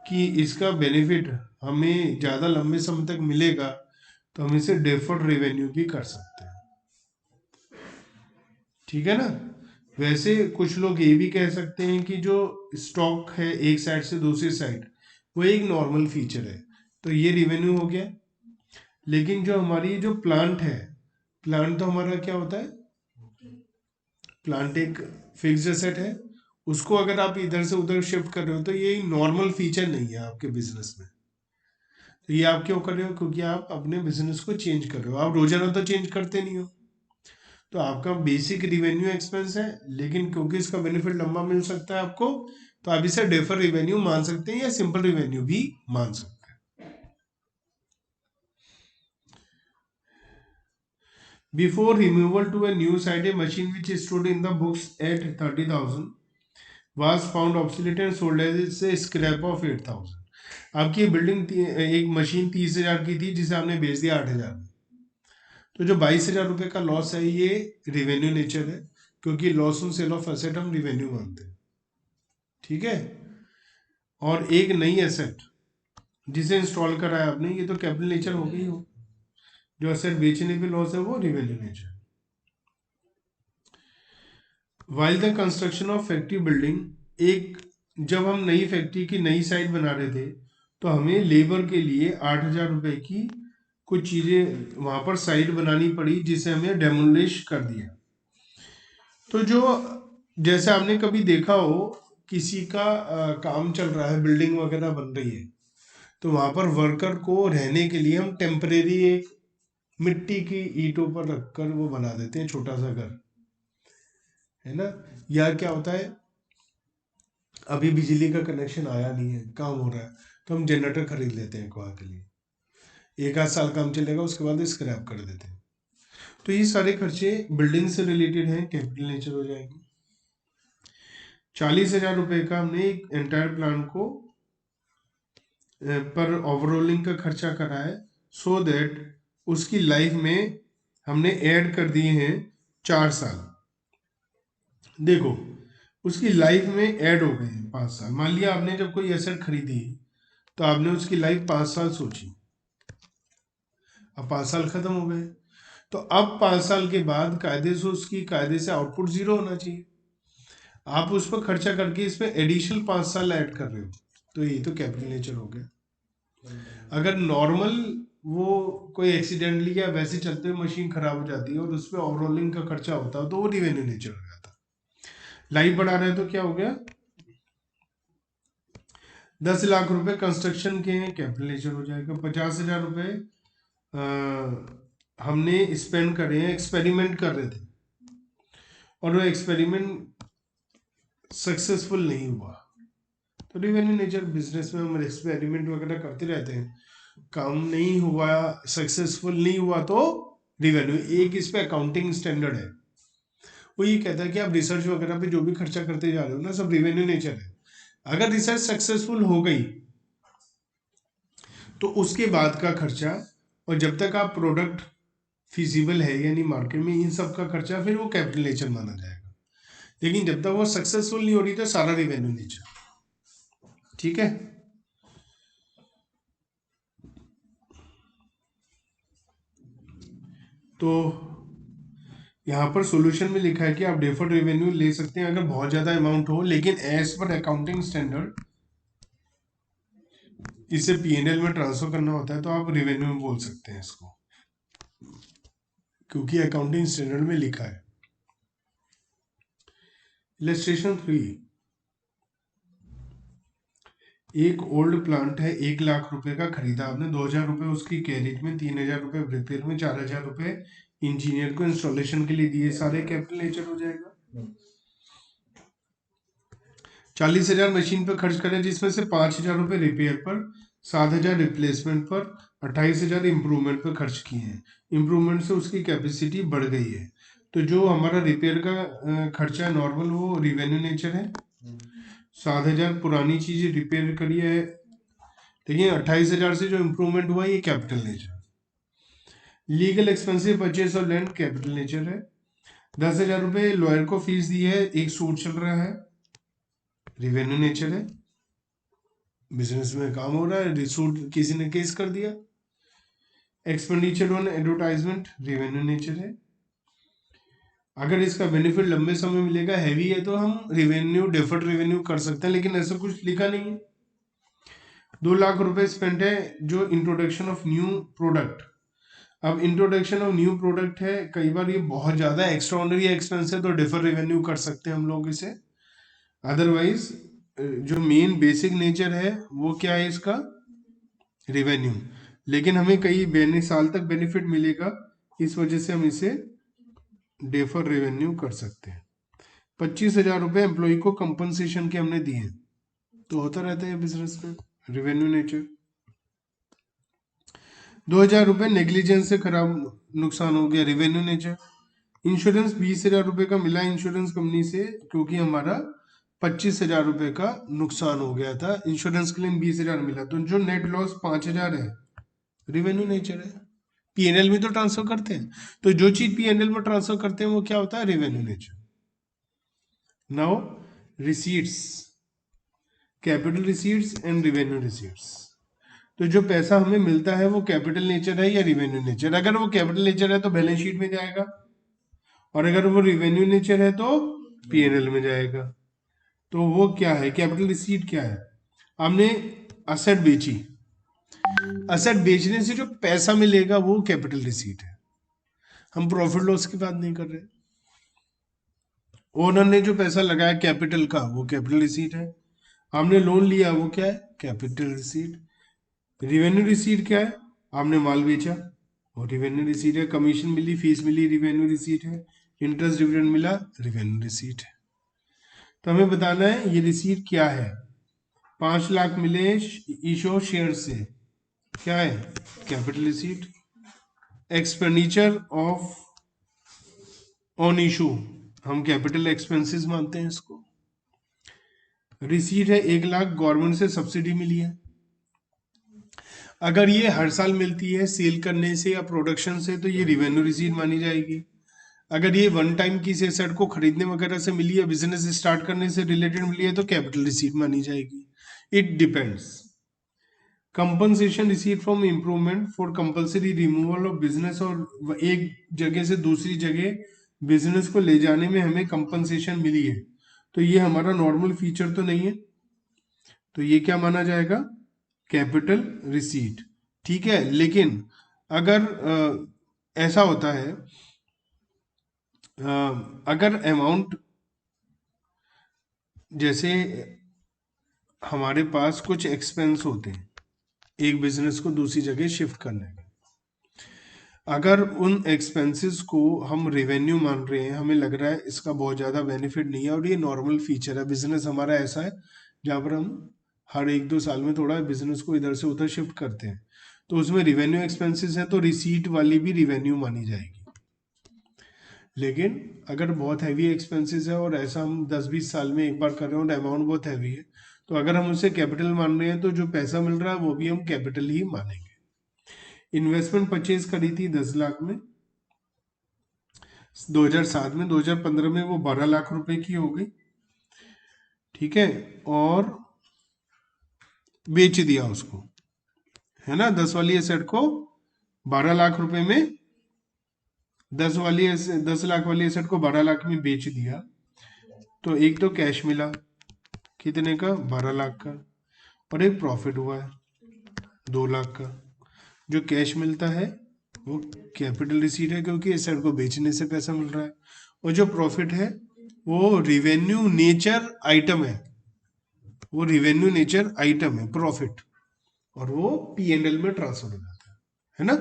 कि इसका बेनिफिट हमें ज़्यादा लंबे समय तक मिलेगा तो हम इसे डेफर्ड रेवेन्यू भी कर सकते हैं। ठीक है ना। वैसे कुछ लोग ये भी कह सकते हैं कि जो स्टॉक है एक साइड से दूसरी साइड, वो एक नॉर्मल फीचर है, तो ये रिवेन्यू हो गया। लेकिन जो हमारी जो प्लांट है, प्लांट तो हमारा क्या होता है, प्लांट एक फिक्स्ड एसेट है, उसको अगर आप इधर से उधर शिफ्ट कर रहे हो तो ये नॉर्मल फीचर नहीं है आपके बिजनेस में। तो ये आप क्यों कर रहे हो? क्योंकि आप अपने बिजनेस को चेंज कर रहे हो, आप रोजाना तो चेंज करते नहीं हो। तो आपका बेसिक रिवेन्यू एक्सपेंस है, लेकिन क्योंकि इसका बेनिफिट लंबा मिल सकता है आपको, तो आप इसे डेफर रिवेन्यू मान सकते हैं या सिंपल रिवेन्यू भी मान सकते हैं। Before removal to a new site, a machine which stood in the books at 30,000 was found obsolete and sold as a scrap of 8,000. आपकी ये बिल्डिंग एक मशीन 30,000 की थी जिसे आपने बेच दिया 8,000 में। तो जो 22,000 रुपये का लॉस है ये रिवेन्यू नेचर है, क्योंकि loss on sale of asset हम रिवेन्यू मानते हैं। ठीक है। और एक नई एसेट जिसे इंस्टॉल करा है आपने, ये तो कैपिटल नेचर हो गई हो। जो एसेट बेचने पे लॉस है वो revenue nature. While the construction of factory building, एक जब हम नई फैक्ट्री की नई साइट बना रहे थे तो हमें लेबर के लिए 8,000 रुपये की कुछ चीज़ें वहाँ पर साइट बनानी पड़ी, जिसे हमें डेमोलिश कर दिया। तो जो जैसे आपने कभी देखा हो किसी का काम चल रहा है, बिल्डिंग वगैरह बन रही है, तो वहाँ पर वर्कर को रहने के लिए हम टेम्परेरी एक मिट्टी की ईंटों पर रखकर वो बना देते हैं छोटा सा घर, है ना। या क्या होता है, अभी बिजली का कनेक्शन आया नहीं है, काम हो रहा है, तो हम जनरेटर खरीद लेते हैं वहाँ के लिए, 1 आध साल काम चलेगा, उसके बाद स्क्रैप कर देते हैं। तो ये सारे खर्चे बिल्डिंग से रिलेटेड हैं, कैपिटल नेचर हो जाएंगे। 40,000 रुपये का हमने एक एंटायर प्लान को पर ओवरऑलिंग का खर्चा करा है, सो दैट उसकी लाइफ में हमने ऐड कर दिए हैं 4 साल। देखो उसकी लाइफ में ऐड हो गए हैं 5 साल। मान लिया आपने जब कोई एसेट खरीदी तो आपने उसकी लाइफ 5 साल सोची, अब 5 साल खत्म हो गए, तो अब 5 साल के बाद कायदे से आउटपुट 0 होना चाहिए। आप उस पर खर्चा करके इसमें एडिशनल 5 साल ऐड कर रहे हो, तो ये तो कैपिटल नेचर हो गया। अगर नॉर्मल वो कोई एक्सीडेंटली या वैसे चलते हुए मशीन खराब हो जाती है और उस पर ओवरऑलिंग का खर्चा होता है तो वो रिवेन्यू नेचर हो जाता। लाइफ बढ़ा रहे हैं तो क्या हो गया, 10 लाख रुपए कंस्ट्रक्शन के हैं, कैपिटल नेचर हो जाएगा। 50,000 रुपये हमने स्पेंड करे हैं, एक्सपेरिमेंट कर रहे थे और वो एक्सपेरिमेंट सक्सेसफुल नहीं हुआ, तो रिवेन्यू नेचर। बिजनेस में हम एक्सपेरिमेंट वगैरह करते रहते हैं, काम नहीं हुआ, सक्सेसफुल नहीं हुआ, तो रिवेन्यू। एक इस पे अकाउंटिंग स्टैंडर्ड है, वो ये कहता है कि आप रिसर्च वगैरह पे जो भी खर्चा करते जा रहे हो ना, सब रिवेन्यू नेचर है। अगर रिसर्च सक्सेसफुल हो गई तो उसके बाद का खर्चा, और जब तक आप प्रोडक्ट फिजिबल है यानी मार्केट में, इन सब का खर्चा फिर वो कैपिटल नेचर माना जाएगा। लेकिन जब तक वो सक्सेसफुल नहीं हो रही तो सारा रिवेन्यू नेचर। ठीक है। तो यहाँ पर सॉल्यूशन में लिखा है कि आप डेफर्ड रेवेन्यू ले सकते हैं अगर बहुत ज्यादा अमाउंट हो, लेकिन एज पर अकाउंटिंग स्टैंडर्ड इसे पीएनएल में ट्रांसफर करना होता है, तो आप रेवेन्यू में बोल सकते हैं इसको, क्योंकि अकाउंटिंग स्टैंडर्ड में लिखा है। इलस्ट्रेशन 3, एक ओल्ड प्लांट है, 1 लाख रुपए का खरीदा आपने, 2,000 रुपये उसकी कैरेज में, 3,000 रुपये रिपेयर में, 4,000 रुपये इंजीनियर को इंस्टॉलेशन के लिए दिए, सारे कैपिटल नेचर हो जाएगा। 40,000 मशीन पर खर्च करें, जिसमें से 5,000 रुपये रिपेयर पर, 7,000 रिप्लेसमेंट पर, 28,000 इम्प्रूवमेंट पर खर्च किए हैं। इम्प्रूवमेंट से उसकी कैपेसिटी बढ़ गई है, तो जो हमारा रिपेयर का खर्चा है नॉर्मल, वो रिवेन्यू नेचर है। 7,000 पुरानी चीजें रिपेयर करी है, लेकिन 28,000 से जो इम्प्रूवमेंट हुआ ये capital nature. Legal expensive purchase of land capital nature है। 10,000 रुपये लॉयर को फीस दी है, एक सूट चल रहा है, रिवेन्यू नेचर है। बिजनेस में काम हो रहा है, सूट किसी ने केस कर दिया। Expenditure on advertisement revenue nature है। अगर इसका बेनिफिट लंबे समय मिलेगा, हैवी है, तो हम रिवेन्यू डेफर्ड रेवेन्यू कर सकते हैं, लेकिन ऐसा कुछ लिखा नहीं है। 2 लाख रुपए स्पेंड है जो इंट्रोडक्शन ऑफ न्यू प्रोडक्ट। अब इंट्रोडक्शन ऑफ न्यू प्रोडक्ट है, कई बार ये बहुत ज्यादा एक्स्ट्राऑर्डिनरी एक्सपेंस है, तो डेफर रेवेन्यू कर सकते हैं हम लोग इसे। अदरवाइज जो मेन बेसिक नेचर है वो क्या है इसका, रिवेन्यू, लेकिन हमें कई साल तक बेनिफिट मिलेगा, इस वजह से हम इसे डेफर रेवेन्यू कर सकते हैं। 25,000 रुपये एम्प्लॉय को कंपनसेशन के हमने दिए, तो होता रहता है बिजनेस में रिवेन्यू नेचर। 2,000 रुपये नेग्लिजेंस से खराब नुकसान हो गया, रिवेन्यू नेचर। इंश्योरेंस 20,000 रुपये का मिला इंश्योरेंस कंपनी से, क्योंकि हमारा 25,000 रुपये का नुकसान हो गया था, इंश्योरेंस क्लेम 20,000 मिला, तो जो नेट लॉस 5,000 है रिवेन्यू नेचर है। पीएनएल में तो ट्रांसफर करते हैं, तो जो चीज पीएनएल में ट्रांसफर करते हैं वो क्या होता है, revenue nature. Now receipts, capital receipts and revenue receipts. तो जो पैसा हमें मिलता है वो कैपिटल नेचर है या रिवेन्यू नेचर? अगर वो कैपिटल नेचर है तो बैलेंस शीट में जाएगा, और अगर वो रिवेन्यू नेचर है तो पीएनएल में जाएगा। तो वो क्या है, कैपिटल रिसीट क्या है? हमने असेट बेची, असेट बेचने से जो पैसा मिलेगा वो कैपिटल रिसीट है। हम प्रॉफिट लॉस की बात नहीं कर रहे। ओनर ने जो पैसा लगाया कैपिटल का वो कैपिटल रिसीट है, हमने लोन लिया वो क्या है, कैपिटल रिसीट। रिवेन्यू रिसीट क्या है, आपने माल बेचा और रिवेन्यू रिसीट है, कमीशन मिली, फीस मिली, रिवेन्यू रिसीट है, इंटरेस्ट डिविडेंड मिला, रिवेन्यू रिसीट है। तो हमें बताना है ये रिसीट क्या है। 5 लाख मिले इशो शेयर से, क्या है, capital receipt. Expenditure of on issue, हम कैपिटल एक्सपेंसेस मानते हैं इसको। रिसीट है 1 लाख, गवर्नमेंट से सब्सिडी मिली है। अगर ये हर साल मिलती है सेल करने से या प्रोडक्शन से तो ये रिवेन्यू रिसीट मानी जाएगी। अगर ये वन टाइम किसी एसेट को खरीदने वगैरह से मिली है, बिजनेस स्टार्ट करने से रिलेटेड मिली है, तो कैपिटल रिसीट मानी जाएगी। It depends. Compensation receipt from improvement for compulsory removal of business, और एक जगह से दूसरी जगह बिजनेस को ले जाने में हमें कंपनसेशन मिली है, तो ये हमारा नॉर्मल फीचर तो नहीं है, तो ये क्या माना जाएगा, कैपिटल रिसीट। ठीक है, लेकिन अगर ऐसा होता है, अगर अमाउंट, जैसे हमारे पास कुछ एक्सपेंस होते हैं एक बिजनेस को दूसरी जगह शिफ्ट करने में, अगर उन एक्सपेंसेस को हम रेवेन्यू मान रहे हैं, हमें लग रहा है इसका बहुत ज़्यादा बेनिफिट नहीं है और ये नॉर्मल फीचर है, बिजनेस हमारा ऐसा है जहाँ पर हम हर 1-2 साल में थोड़ा बिजनेस को इधर से उधर शिफ्ट करते हैं, तो उसमें रेवेन्यू एक्सपेंसेस है तो रिसीट वाली भी रेवेन्यू मानी जाएगी। लेकिन अगर बहुत हैवी एक्सपेंसेस है और ऐसा हम 10-20 साल में एक बार कर रहे हो और अमाउंट बहुत हैवी है, तो अगर हम उसे कैपिटल मान रहे हैं तो जो पैसा मिल रहा है वो भी हम कैपिटल ही मानेंगे। इन्वेस्टमेंट परचेज करी थी 10 लाख में 2007 में, 2015 में वो 12 लाख रुपए की हो गई, ठीक है, और बेच दिया उसको, है ना, 10 वाली एसेट को 12 लाख रुपए में, 10 लाख वाली एसेट को 12 लाख में बेच दिया, तो एक तो कैश मिला कितने का, 12 लाख का, और एक प्रॉफिट हुआ है 2 लाख का। जो कैश मिलता है वो कैपिटल रिसीट है क्योंकि एसेट को बेचने से पैसा मिल रहा है, और जो प्रॉफिट है वो रिवेन्यू नेचर आइटम है, वो रिवेन्यू नेचर आइटम है प्रॉफिट, और वो पीएनएल में ट्रांसफर हो जाता है ना।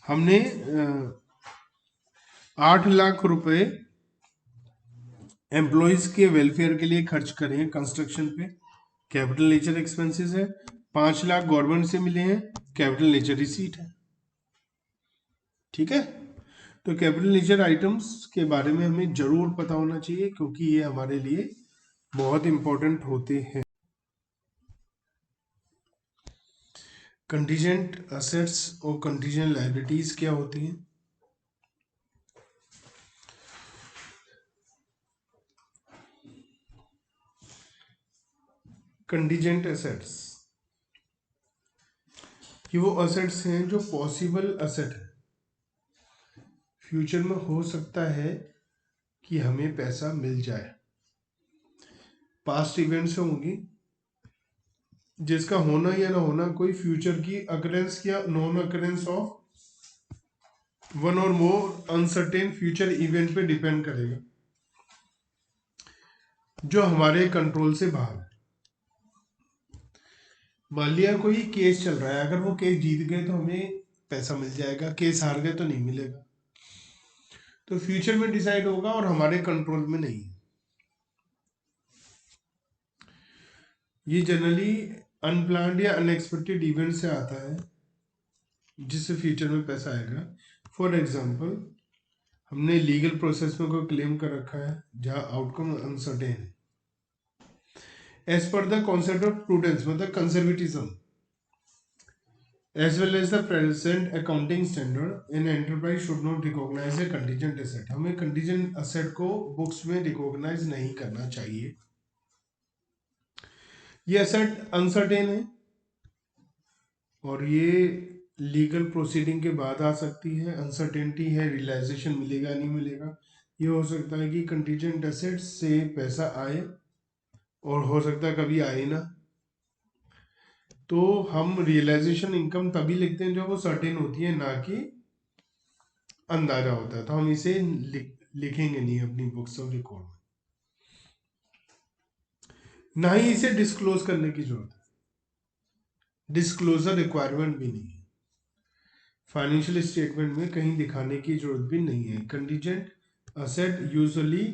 हमने 8 लाख रुपए एम्प्लॉयज के वेलफेयर के लिए खर्च करे हैं कंस्ट्रक्शन पे, कैपिटल नेचर एक्सपेंसेस है। 5 लाख गवर्नमेंट से मिले हैं, कैपिटल नेचर रिसीट है। ठीक है, तो कैपिटल नेचर आइटम्स के बारे में हमें जरूर पता होना चाहिए क्योंकि ये हमारे लिए बहुत इंपॉर्टेंट होते हैं। कंटीजेंट असेट्स और कंटीजेंट लायबिलिटीज क्या होती हैं? कंटीजेंट एसेट्स कि वो असेट्स हैं जो पॉसिबल असेट है, फ्यूचर में हो सकता है कि हमें पैसा मिल जाए, पास्ट इवेंट्स होंगी जिसका होना या ना होना कोई फ्यूचर की अकरेंस या नॉन अकरेंस ऑफ वन और मोर अनसर्टेन फ्यूचर इवेंट पे डिपेंड करेगा। जो हमारे कंट्रोल से बाहर है। मान लिया कोई केस चल रहा है, अगर वो केस जीत गए तो हमें पैसा मिल जाएगा, केस हार गए तो नहीं मिलेगा। तो फ्यूचर में डिसाइड होगा और हमारे कंट्रोल में नहीं है। ये जनरली अनप्लान्ड या अनएक्सपेक्टेड इवेंट से आता है जिससे फ्यूचर में पैसा आएगा। फॉर एग्जाम्पल, हमने लीगल प्रोसेस में कोई क्लेम कर रखा है जहां आउटकम अनसर्टेन है। As per the concept of prudence मतलब conservatism as well as the present accounting standard, an enterprise should not recognize a contingent asset. हमें contingent asset को books में recognize नहीं करना चाहिए। ये asset uncertain है और ये लीगल प्रोसीडिंग के बाद आ सकती है। अनसर्टेनिटी है, रियलाइजेशन मिलेगा नहीं मिलेगा। ये हो सकता है कि कंटीजेंट एसेट से पैसा आए और हो सकता है कभी आए ना। तो हम रियलाइजेशन इनकम तभी लिखते हैं जब वो सर्टेन होती है, ना कि अंदाजा होता है। तो हम इसे लिखेंगे नहीं अपनी बुक्स ऑफ रिकॉर्ड में, ना ही इसे डिस्क्लोज करने की जरूरत है। डिस्क्लोजर रिक्वायरमेंट भी नहीं है, फाइनेंशियल स्टेटमेंट में कहीं दिखाने की जरूरत भी नहीं है। कंटीजेंट असेट यूजुअली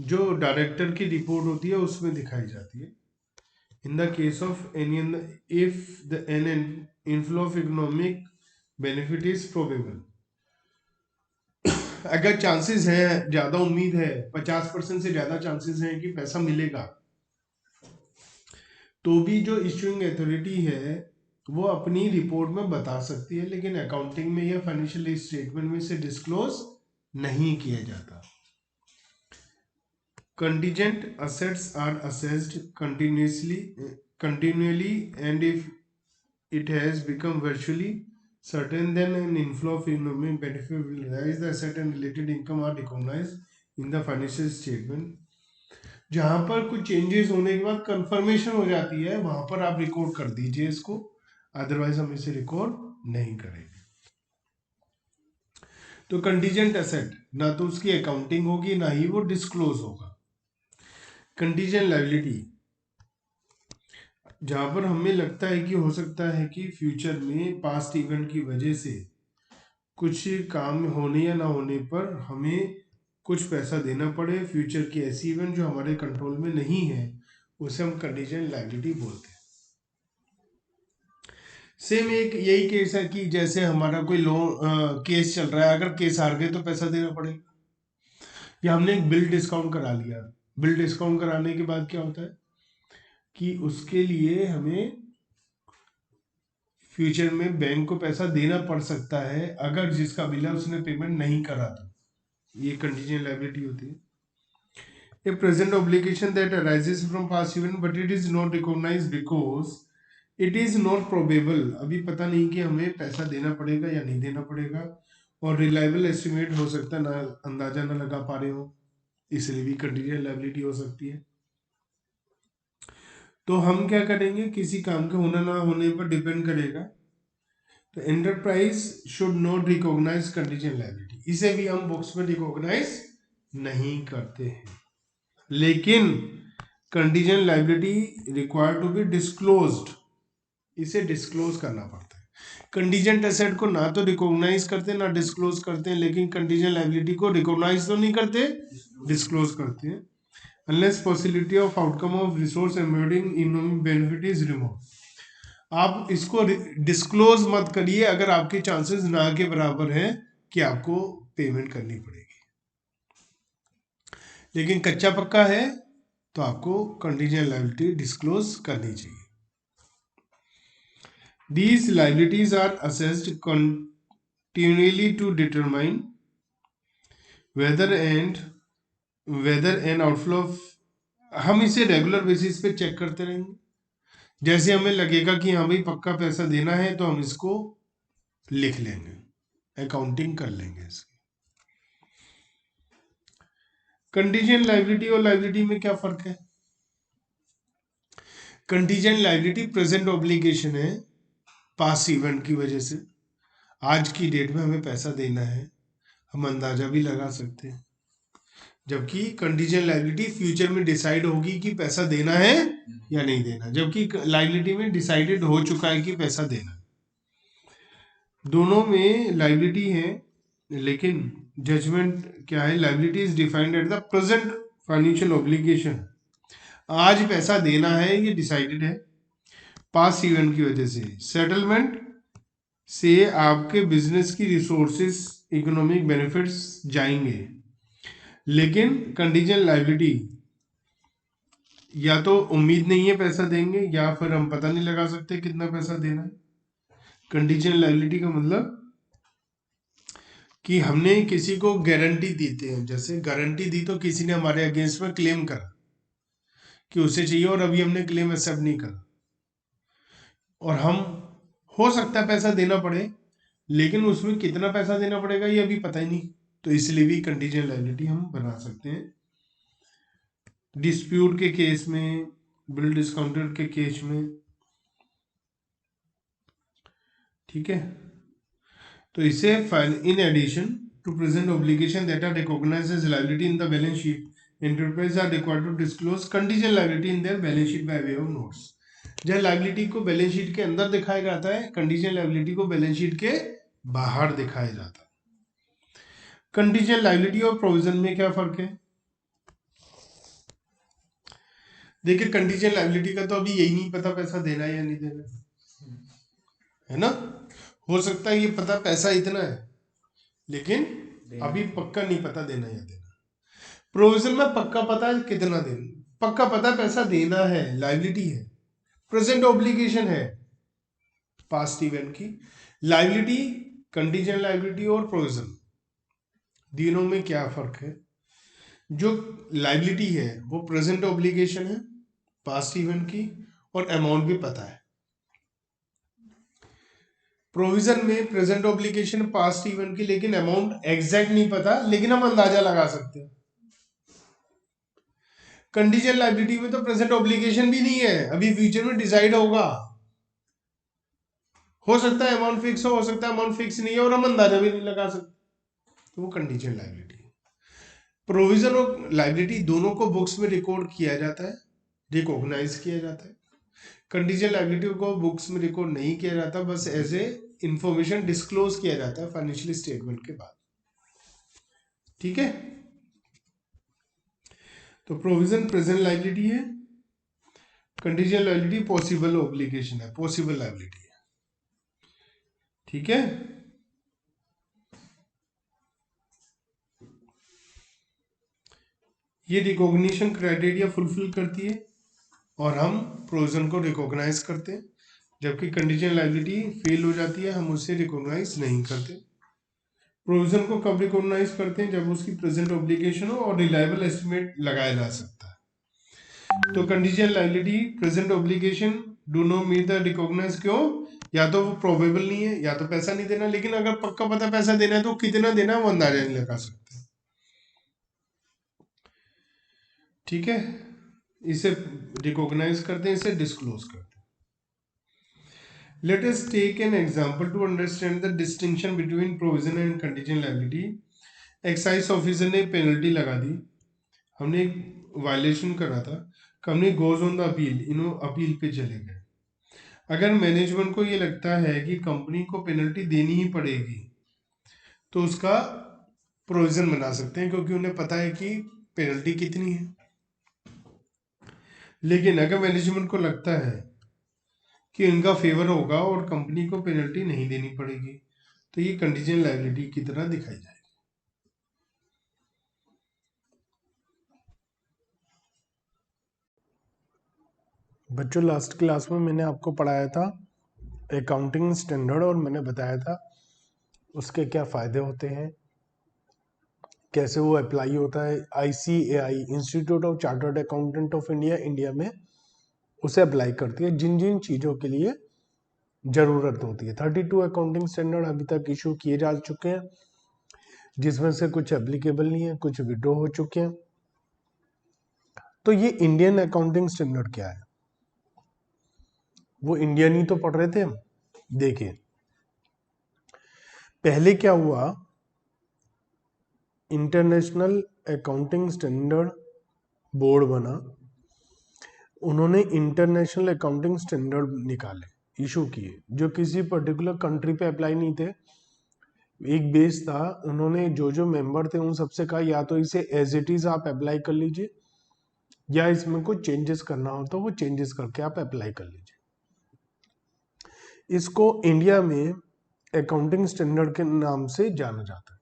जो डायरेक्टर की रिपोर्ट होती है उसमें दिखाई जाती है। In the case of any if the an inflow of economic benefit is probable, अगर चांसेस है, ज्यादा उम्मीद है, 50% से ज्यादा चांसेस हैं कि पैसा मिलेगा, तो भी जो इश्यूइंग अथॉरिटी है वो अपनी रिपोर्ट में बता सकती है, लेकिन अकाउंटिंग में या फाइनेंशियल स्टेटमेंट में से डिस्क्लोज नहीं किया जाता। Contingent assets are assessed continually and if it has become virtually certain then an inflow of economic benefit will arise. The asset and related income are recognized in the financial statement. जहां पर कुछ changes होने के बाद confirmation हो जाती है वहां पर आप रिकॉर्ड कर दीजिए इसको, अदरवाइज हम इसे रिकॉर्ड नहीं करेंगे। तो कंटीजेंट एसेट ना तो उसकी अकाउंटिंग होगी ना ही वो डिस्क्लोज होगा। कंटीजेंट लायबिलिटी, जहां पर हमें लगता है कि हो सकता है कि फ्यूचर में पास्ट इवेंट की वजह से कुछ काम होने या ना होने पर हमें कुछ पैसा देना पड़े, फ्यूचर की ऐसी इवेंट जो हमारे कंट्रोल में नहीं है, उसे हम कंटीजेंट लायबिलिटी बोलते हैं। सेम एक यही केस है कि जैसे हमारा कोई लोन केस चल रहा है, अगर केस हार गए तो पैसा देना पड़ेगा, या हमने एक बिल डिस्काउंट करा लिया। बिल डिस्काउंट कराने के बाद क्या होता है कि उसके लिए हमें फ्यूचर में बैंक को पैसा देना पड़ सकता है, अगर जिसका बिल है उसने पेमेंट नहीं करा तो ये कंटीजेंट लायबिलिटी होती है। A present obligation that arises from past event but it is not recognized because it is not probable, अभी पता नहीं कि हमें पैसा देना पड़ेगा या नहीं देना पड़ेगा, और रिलायबल एस्टिमेट हो सकता है ना, अंदाजा ना लगा पा रहे हो, इसलिए भी कंटीजेंट लायबिलिटी हो सकती है। तो हम क्या करेंगे, किसी काम के होना ना होने पर डिपेंड करेगा। तो enterprise should not recognise contingent liability, इसे भी हम बुक्स में रिकॉग्नाइज नहीं करते हैं, लेकिन contingent liability required to be disclosed, इसे डिस्क्लोज करना पड़ता है। कंटीजेंट एसेट को ना तो रिकॉग्नाइज करते ना डिस्क्लोज करते हैं, लेकिन कंटीजेंट लायबिलिटी को रिकॉग्नाइज तो नहीं करते, डिस्क्लोज करते हैं। Unless possibility of outcome of resource embedding economic benefit is remove, आप इसको डिस्क्लोज मत करिए अगर आपके चांसेस ना के बराबर हैं कि आपको पेमेंट करनी पड़ेगी, लेकिन कच्चा पक्का है तो आपको कंटीजेंट लायबिलिटी डिस्क्लोज करनी चाहिए। These liabilities are assessed continually to determine whether an outflow of, हम इसे रेगुलर बेसिस पे चेक करते रहेंगे। जैसे हमें लगेगा कि हाँ भाई पक्का पैसा देना है तो हम इसको लिख लेंगे, अकाउंटिंग कर लेंगे इसकी। कंटीजेंट लायबिलिटी और लायबिलिटी में क्या फर्क है? कंटीजेंट लायबिलिटी प्रेजेंट ऑब्लिगेशन है, पास्ट इवेंट की वजह से आज की डेट में हमें पैसा देना है, हम अंदाजा भी लगा सकते हैं। जबकि कंटीजेंट लायबिलिटी फ्यूचर में डिसाइड होगी कि पैसा देना है या नहीं देना, जबकि लायबिलिटी में डिसाइडेड हो चुका है कि पैसा देना है। दोनों में लायबिलिटी है, लेकिन जजमेंट क्या है, liability is defined at the present financial obligation, आज पैसा देना है ये डिसाइडेड है पास्ट इवेंट की वजह से। सेटलमेंट से आपके बिजनेस की रिसोर्सेस, इकोनॉमिक बेनिफिट्स जाएंगे, लेकिन कंटीजेंट लायबिलिटी या तो उम्मीद नहीं है पैसा देंगे, या फिर हम पता नहीं लगा सकते कितना पैसा देना है। कंटीजेंट लायबिलिटी का मतलब कि हमने किसी को गारंटी देते हैं, जैसे गारंटी दी तो किसी ने हमारे अगेंस्ट में क्लेम करा कि उसे चाहिए और अभी हमने क्लेम एक्सेप्ट नहीं करा, और हम हो सकता है पैसा देना पड़े, लेकिन उसमें कितना पैसा देना पड़ेगा ये अभी पता ही नहीं, तो इसलिए भी कंटीजेंट लायबिलिटी हम बना सकते हैं। डिस्प्यूट के केस में, बिल डिस्काउंटेड के केस में, ठीक है। तो इसे in addition to present obligation that are recognised as liability in the balance sheet, enterprise are required to disclose contingent liability in their balance sheet by way of notes. जब liability को balance sheet के अंदर दिखाया जाता है, contingent liability को balance sheet के बाहर दिखाया जाता है। कंटीजेंट लायबिलिटी और प्रोविजन में क्या फर्क है? देखिए, कंटीजेंट लायबिलिटी का तो अभी यही नहीं पता पैसा देना है या नहीं देना है ना। हो सकता है ये पता पैसा इतना है, लेकिन अभी पक्का नहीं पता देना या देना। प्रोविजन में पक्का पता है कितना देना, पक्का पता है पैसा देना है, लायबिलिटी है, प्रेजेंट ऑब्लिगेशन है पास्ट इवेंट की। लायबिलिटी, कंटीजेंट लायबिलिटी और प्रोविजन, तीनों में क्या फर्क है? जो लायबिलिटी है वो प्रेजेंट ऑब्लिगेशन है पास्ट इवेंट की, और अमाउंट भी पता है। प्रोविजन में प्रेजेंट ऑब्लिगेशन पास्ट इवेंट की, लेकिन अमाउंट एग्जैक्ट नहीं पता, लेकिन हम अंदाजा लगा सकते हैं। कंटीजेंट लायबिलिटी में तो प्रेजेंट ऑब्लिगेशन भी नहीं है, अभी फ्यूचर में डिसाइड होगा, हो सकता है अमाउंट फिक्स हो सकता है अमाउंट फिक्स नहीं है, और हम अंदाजा भी नहीं लगा सकते, तो वो कंटीजेंट लायबिलिटी है। प्रोविजन और लायबिलिटी दोनों को बुक्स में रिकॉर्ड किया जाता है, रिकॉग्नाइज किया जाता है। कंटीजेंट लायबिलिटी को बुक्स में रिकॉर्ड नहीं किया जाता, बस एज ए इंफॉर्मेशन डिस्क्लोज किया जाता है फाइनेंशियल स्टेटमेंट के बाद, ठीक है। तो प्रोविजन प्रेजेंट लायबिलिटी है, कंटीजेंट लायबिलिटी पॉसिबल ऑब्लिगेशन है, पॉसिबल लायबिलिटी है, ठीक है। ये रिकॉग्निशन क्राइटेरिया फुलफिल करती है और हम प्रोविजन को रिकॉग्नाइज करते हैं, जबकि कंटीजेंट लायबिलिटी फेल हो जाती है, हम उसे रिकॉग्नाइज नहीं करते। प्रोविजन को कब रिकॉग्नाइज करते हैं? जब उसकी प्रेजेंट ऑब्लिगेशन हो और रिलायबल एस्टिमेट लगाया जा सकता है। तो कंटीजेंट लायबिलिटी, प्रेजेंट ऑब्लिगेशन दोनों मीट द रिकॉग्नाइज, क्यों? या तो वो प्रोबेबल नहीं है, या तो पैसा नहीं देना, लेकिन अगर पक्का पता पैसा देना है तो कितना देना है वो अंदाजा नहीं लगा सकते, ठीक है। इसे रिकॉग्नाइज करते हैं, इसे डिस्क्लोज करते हैं। Let us take an example to understand the distinction between provision and contingent liability. Excise officer ने पेनल्टी लगा दी, हमने एक वायलेशन करा था, company goes on the appeal, इन्हों अपील पे चले गए। अगर मैनेजमेंट को ये लगता है कि कंपनी को पेनल्टी देनी ही पड़ेगी, तो उसका प्रोविजन बना सकते हैं, क्योंकि उन्हें पता है कि पेनल्टी कितनी है। लेकिन अगर मैनेजमेंट को लगता है कि इनका फेवर होगा और कंपनी को पेनल्टी नहीं देनी पड़ेगी, तो ये कंटीजेंट लायबिलिटी की तरह दिखाई जाएगी। बच्चों, लास्ट क्लास में मैंने आपको पढ़ाया था अकाउंटिंग स्टैंडर्ड, और मैंने बताया था उसके क्या फ़ायदे होते हैं, कैसे वो अप्लाई होता है। ICAI, institute of chartered accountant of India, India में उसे अप्लाई करती है जिन जिन चीज़ों के लिए ज़रूरत होती है। 32 अकाउंटिंग स्टैंडर्ड अभी तक इशू किए जा चुके हैं, जिसमें से कुछ एप्लीकेबल नहीं है, कुछ विड्रॉ हो चुके हैं। तो ये इंडियन अकाउंटिंग स्टैंडर्ड क्या है, वो इंडियन ही तो पढ़ रहे थे हम। देखिए, पहले क्या हुआ, इंटरनेशनल अकाउंटिंग स्टैंडर्ड बोर्ड बना, उन्होंने इंटरनेशनल अकाउंटिंग स्टैंडर्ड निकाले, इशू किए, जो किसी पर्टिकुलर कंट्री पे अप्लाई नहीं थे। एक बेस था, उन्होंने जो जो मेंबर थे उन सबसे कहा या तो इसे एज इट इज आप अप्लाई कर लीजिए, या इसमें कुछ चेंजेस करना हो तो वो चेंजेस करके आप अप्लाई कर लीजिए। इसको इंडिया में अकाउंटिंग स्टैंडर्ड के नाम से जाना जाता है,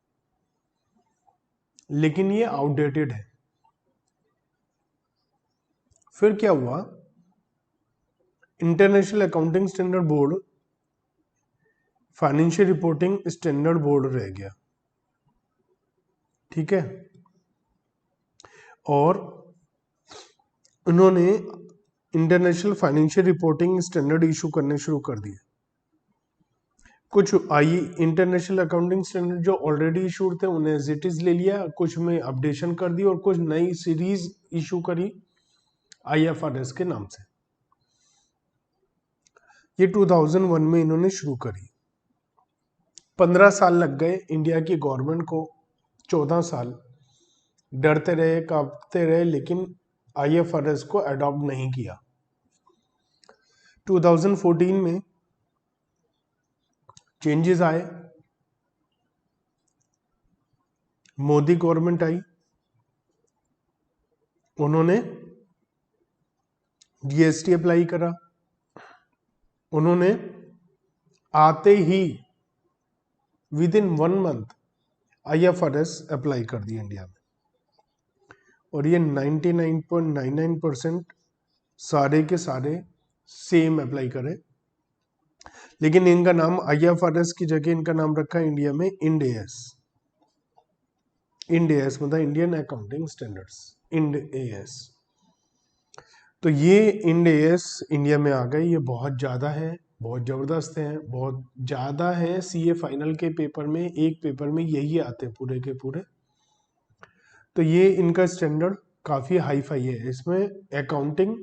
लेकिन ये आउटडेटेड है। फिर क्या हुआ, international accounting standard board financial reporting standard board रह गया, ठीक है। और उन्होंने international financial reporting standard issue करने शुरू कर दिए। कुछ इंटरनेशनल अकाउंटिंग स्टैंडर्ड जो ऑलरेडी इशूड थे उन्हें एज इट इज ले लिया, कुछ में अपडेशन कर दी और कुछ नई सीरीज इशू करी IFRS के नाम से। ये 2001 में इन्होंने शुरू करी। 15 साल लग गए इंडिया की गवर्नमेंट को, 14 साल डरते रहे, कांपते रहे, लेकिन IFRS को अडॉप्ट नहीं किया। 2014 में चेंजेस आए, मोदी गवर्नमेंट आई, उन्होंने GST अप्लाई करा, उन्होंने आते ही within 1 month IFRS apply कर दिया इंडिया में, और ये 99.99% सारे के सारे सेम अप्लाई करे। लेकिन इनका नाम IFRS की जगह इनका नाम रखा इंडिया में इंड AS। इंड AS मतलब Indian accounting standards, Ind AS। तो ये इंड AS इंडिया में आ गए। ये बहुत ज़्यादा है, बहुत ज़बरदस्त है, बहुत ज़्यादा है। CA फाइनल के पेपर में, एक पेपर में यही आते हैं पूरे के पूरे। तो ये इनका स्टैंडर्ड काफ़ी हाई फाई है। इसमें अकाउंटिंग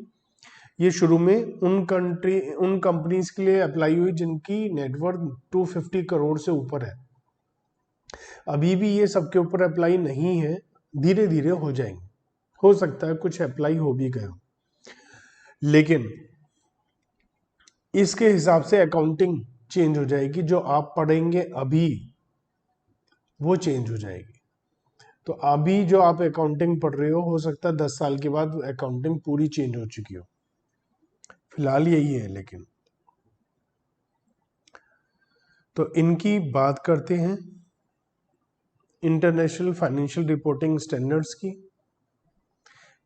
ये शुरू में उन कंपनीज के लिए अप्लाई हुई जिनकी नेटवर्थ 250 करोड़ से ऊपर है। अभी भी ये सबके ऊपर अप्लाई नहीं है, धीरे धीरे हो जाएंगे, हो सकता है कुछ अप्लाई हो भी गए, लेकिन इसके हिसाब से अकाउंटिंग चेंज हो जाएगी। जो आप पढ़ेंगे अभी वो चेंज हो जाएगी। तो अभी जो आप अकाउंटिंग पढ़ रहे हो सकता है 10 साल के बाद अकाउंटिंग पूरी चेंज हो चुकी हो। फिलहाल यही है। लेकिन तो इनकी बात करते हैं इंटरनेशनल फाइनेंशियल रिपोर्टिंग स्टैंडर्ड्स की,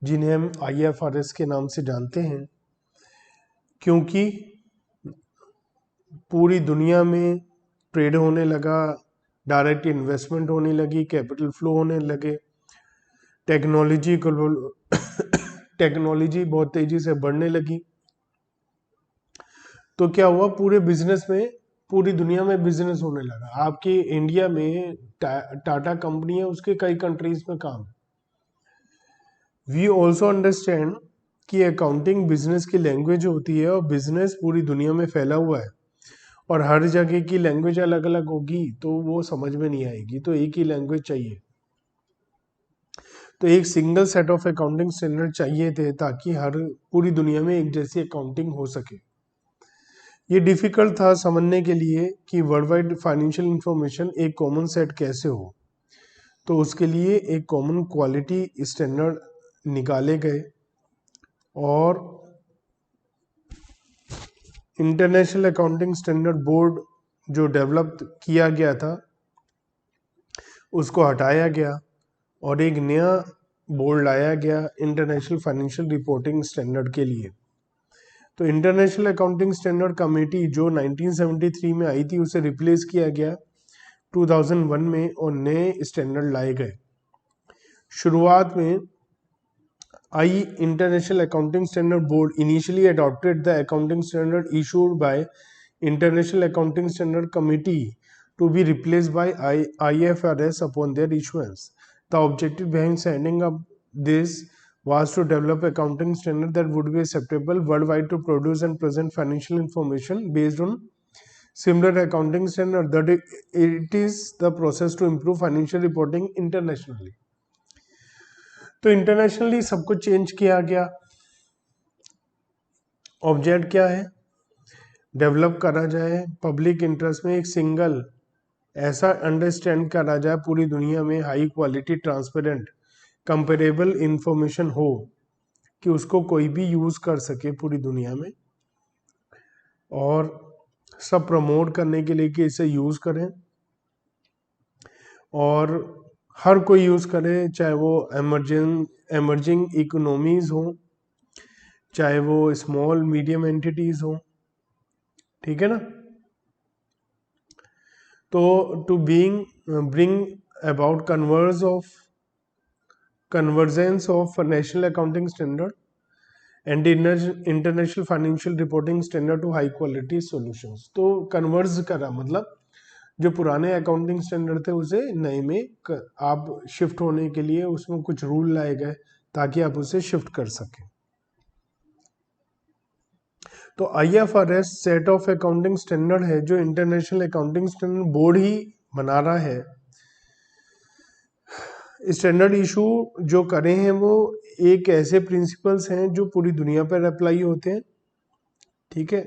जिन्हें हम IFRS के नाम से जानते हैं, क्योंकि पूरी दुनिया में ट्रेड होने लगा, डायरेक्ट इन्वेस्टमेंट होने लगी, कैपिटल फ्लो होने लगे, टेक्नोलॉजी बहुत तेजी से बढ़ने लगी। तो क्या हुआ, पूरे बिजनेस में, पूरी दुनिया में बिजनेस होने लगा। आपके इंडिया में टाटा कंपनी है, उसके कई कंट्रीज में काम है। वी ऑल्सो अंडरस्टैंड कि अकाउंटिंग बिजनेस की लैंग्वेज होती है, और बिजनेस पूरी दुनिया में फैला हुआ है, और हर जगह की लैंग्वेज अलग अलग होगी तो वो समझ में नहीं आएगी। तो एक ही लैंग्वेज चाहिए। तो एक single set of accounting standard चाहिए थे, ताकि हर पूरी दुनिया में एक जैसी अकाउंटिंग हो सके। ये डिफिकल्ट था समझने के लिए कि वर्ल्ड वाइड फाइनेंशियल इंफॉर्मेशन एक कॉमन सेट कैसे हो। तो उसके लिए एक कॉमन क्वालिटी स्टैंडर्ड निकाले गए, और इंटरनेशनल अकाउंटिंग स्टैंडर्ड बोर्ड जो डेवलप किया गया था उसको हटाया गया, और एक नया बोर्ड लाया गया इंटरनेशनल फाइनेंशियल रिपोर्टिंग स्टैंडर्ड के लिए। तो इंटरनेशनल अकाउंटिंग स्टैंडर्ड कमेटी जो 1973 में आई थी, उसे रिप्लेस किया गया 2001 में, और नए स्टैंडर्ड लाए गए। शुरुआत में International Accounting Standard Board initially adopted the accounting standard issued by International Accounting Standard Committee to be replaced by IFRS upon their issuance. The objective behind setting up this was to develop accounting standard that would be acceptable worldwide to produce and present financial information based on similar accounting standard. That it is the process to improve financial reporting internationally. तो internationally सब कुछ change किया गया। Object क्या है, develop करा जाए public interest में एक सिंगल ऐसा अंडरस्टैंड करा जाए पूरी दुनिया में high quality transparent comparable information हो कि उसको कोई भी यूज कर सके पूरी दुनिया में, और सब प्रमोट करने के लिए कि इसे यूज करें और हर कोई यूज करे, चाहे वो एमर्जिंग इकोनॉमीज हो, चाहे वो स्मॉल मीडियम एंटिटीज हो, ठीक है ना। तो to bring about convergence of national accounting standard and international financial reporting standard to high quality solutions. तो कन्वर्ज करा मतलब जो पुराने अकाउंटिंग स्टैंडर्ड थे उसे नए में आप शिफ्ट होने के लिए उसमें कुछ रूल लाए गए ताकि आप उसे शिफ्ट कर सकें। तो IFRS set of accounting standard है जो इंटरनेशनल अकाउंटिंग स्टैंडर्ड बोर्ड ही बना रहा है। स्टैंडर्ड इशू जो करे हैं वो एक ऐसे प्रिंसिपल्स हैं जो पूरी दुनिया पर अप्लाई होते हैं, ठीक है।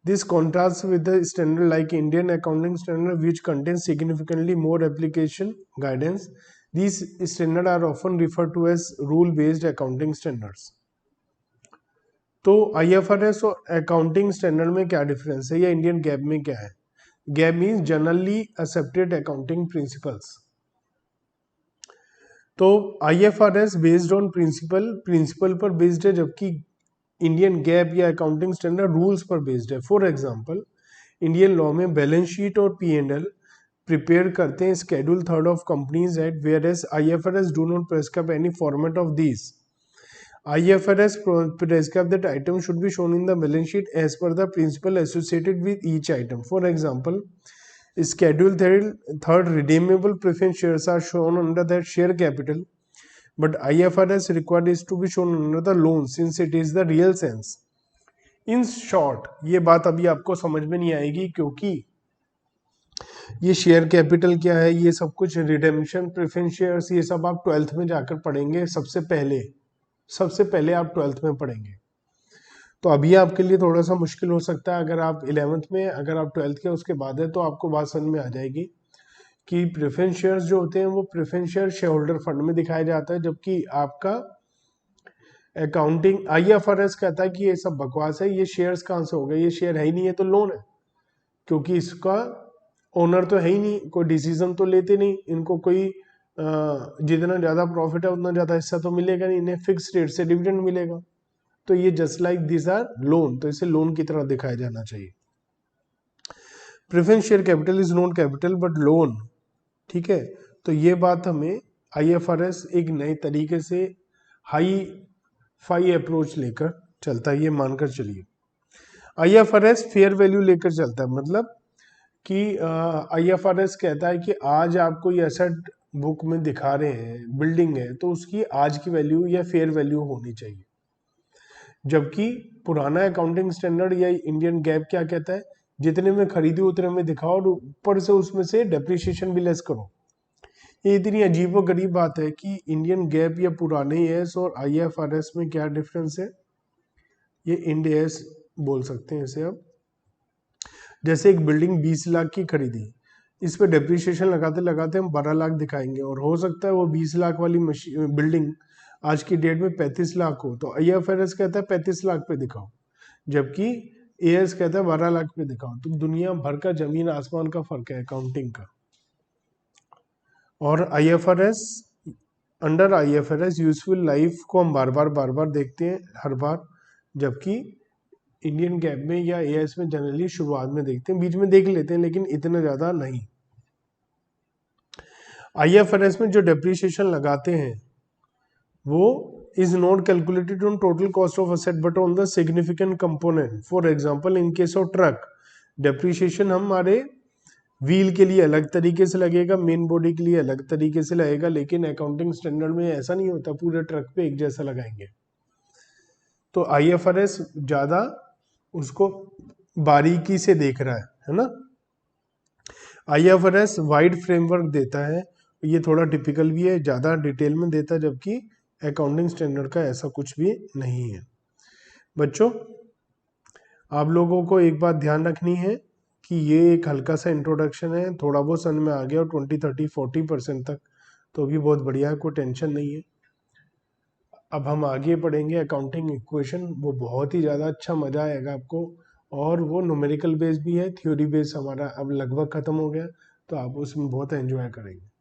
This contrasts with the standard like Indian accounting standard which contains significantly more application guidance. These standards are often referred to as rule-based accounting standards. तो IFRS और अकाउंटिंग स्टैंडर्ड में क्या डिफरेंस है या इंडियन गैप में क्या है? GAAP means generally accepted accounting principles. तो IFRS बेस्ड ऑन प्रिंसिपल पर बेस्ड है, जबकि इंडियन गैप या अकाउंटिंग स्टैंडर्ड रूल्स पर बेस्ड है। फॉर एग्जांपल इंडियन लॉ में बैलेंस शीट और P&L प्रिपेयर करते हैं schedule 3 of companies act, whereas IFRS do not prescribe any format of this. IFRS prescribe that item should be shown in the balance sheet as per the principle associated with each item. For example, Schedule 3 redeemable preference shares are shown under that share capital, but IFRS required is to be shown under the loan since it is the real sense. In short, ये बात अभी आपको समझ में नहीं आएगी क्योंकि ये शेयर कैपिटल क्या है, ये सब कुछ रिडेम्पशन प्रेफरेंस शेयर्स, ये सब आप 12th में जाकर पढ़ेंगे। सबसे पहले आप 12th में पढ़ेंगे। तो अभी आपके लिए थोड़ा सा मुश्किल हो सकता है। अगर आप 11th में, अगर आप 12th के उसके बाद है तो आपको बात समझ में आ जाएगी कि प्रेफरेंस शेयर्स जो होते हैं वो preference share share holder fund में दिखाया जाता है, जबकि आपका अकाउंटिंग IFRS कहता है कि ये सब बकवास है, ये शेयर्स कहाँ से हो गए, ये शेयर है ही नहीं है, तो लोन है, क्योंकि इसका ओनर तो है ही नहीं, कोई डिसीजन तो लेते नहीं, इनको कोई जितना ज़्यादा प्रॉफिट है उतना ज़्यादा हिस्सा तो मिलेगा नहीं, इन्हें फिक्स रेट से डिविडेंड मिलेगा। तो ये just like this are loan, तो इसे लोन की तरह दिखाया जाना चाहिए। Preference share capital is not capital but loan, ठीक है। तो ये बात हमें IFRS एक नए तरीके से हाई फाई अप्रोच लेकर चलता है, ये मानकर चलिए। IFRS फेयर वैल्यू लेकर चलता है, मतलब कि IFRS कहता है कि आज आपको ये एसेट बुक में दिखा रहे हैं, बिल्डिंग है, तो उसकी आज की वैल्यू या फेयर वैल्यू होनी चाहिए। जबकि पुराना अकाउंटिंग स्टैंडर्ड या इंडियन गैप क्या कहता है, जितने में खरीदी उतने में दिखाओ और ऊपर से उसमें से डेप्रिसिएशन भी लेस करो। ये इतनी अजीब व गरीब बात है कि इंडियन गैप या पुराने ES और IFRS में क्या डिफरेंस है, ये इंड AS बोल सकते हैं इसे। अब जैसे एक बिल्डिंग 20 लाख की खरीदी, इस पे डेप्रिसिएशन लगाते लगाते हम 12 लाख दिखाएंगे, और हो सकता है वो 20 लाख वाली बिल्डिंग आज की डेट में 35 लाख हो, तो IFRS कहता है 35 लाख पे दिखाओ, जबकि AS कहता है 12 लाख पे दिखाओ। तो दुनिया भर का जमीन आसमान का फर्क है अकाउंटिंग का। और अंडर IFRS यूजफुल लाइफ को हम बार बार देखते हैं हर बार, जबकि इंडियन गैप में या AS में जनरली शुरुआत में देखते हैं, बीच में देख लेते हैं लेकिन इतना ज्यादा नहीं। IFRS में जो डेप्रिसिएशन लगाते हैं वो is not calculated on total cost of asset but on the significant component. For example, in case of truck, depreciation हमारे व्हील के लिए अलग तरीके से लगेगा, मेन बॉडी के लिए अलग तरीके से लगेगा, लेकिन अकाउंटिंग स्टैंडर्ड में ऐसा नहीं होता, पूरे ट्रक पे एक जैसा लगाएंगे। तो IFRS ज्यादा उसको बारीकी से देख रहा है ना। IFRS वाइड फ्रेमवर्क देता है, ये थोड़ा टिपिकल भी है, ज्यादा डिटेल में देता है, जबकि अकाउंटिंग स्टैंडर्ड का ऐसा कुछ भी नहीं है। बच्चों, आप लोगों को एक बात ध्यान रखनी है कि ये एक हल्का सा इंट्रोडक्शन है, थोड़ा बहुत समझ में आ गया और 20, 30, 40% तक तो भी बहुत बढ़िया है, कोई टेंशन नहीं है। अब हम आगे पढ़ेंगे अकाउंटिंग इक्वेशन, वो बहुत ही ज़्यादा अच्छा, मज़ा आएगा आपको। और वो न्यूमेरिकल बेस भी है, थ्योरी बेस हमारा अब लगभग ख़त्म हो गया, तो आप उसमें बहुत एंजॉय करेंगे।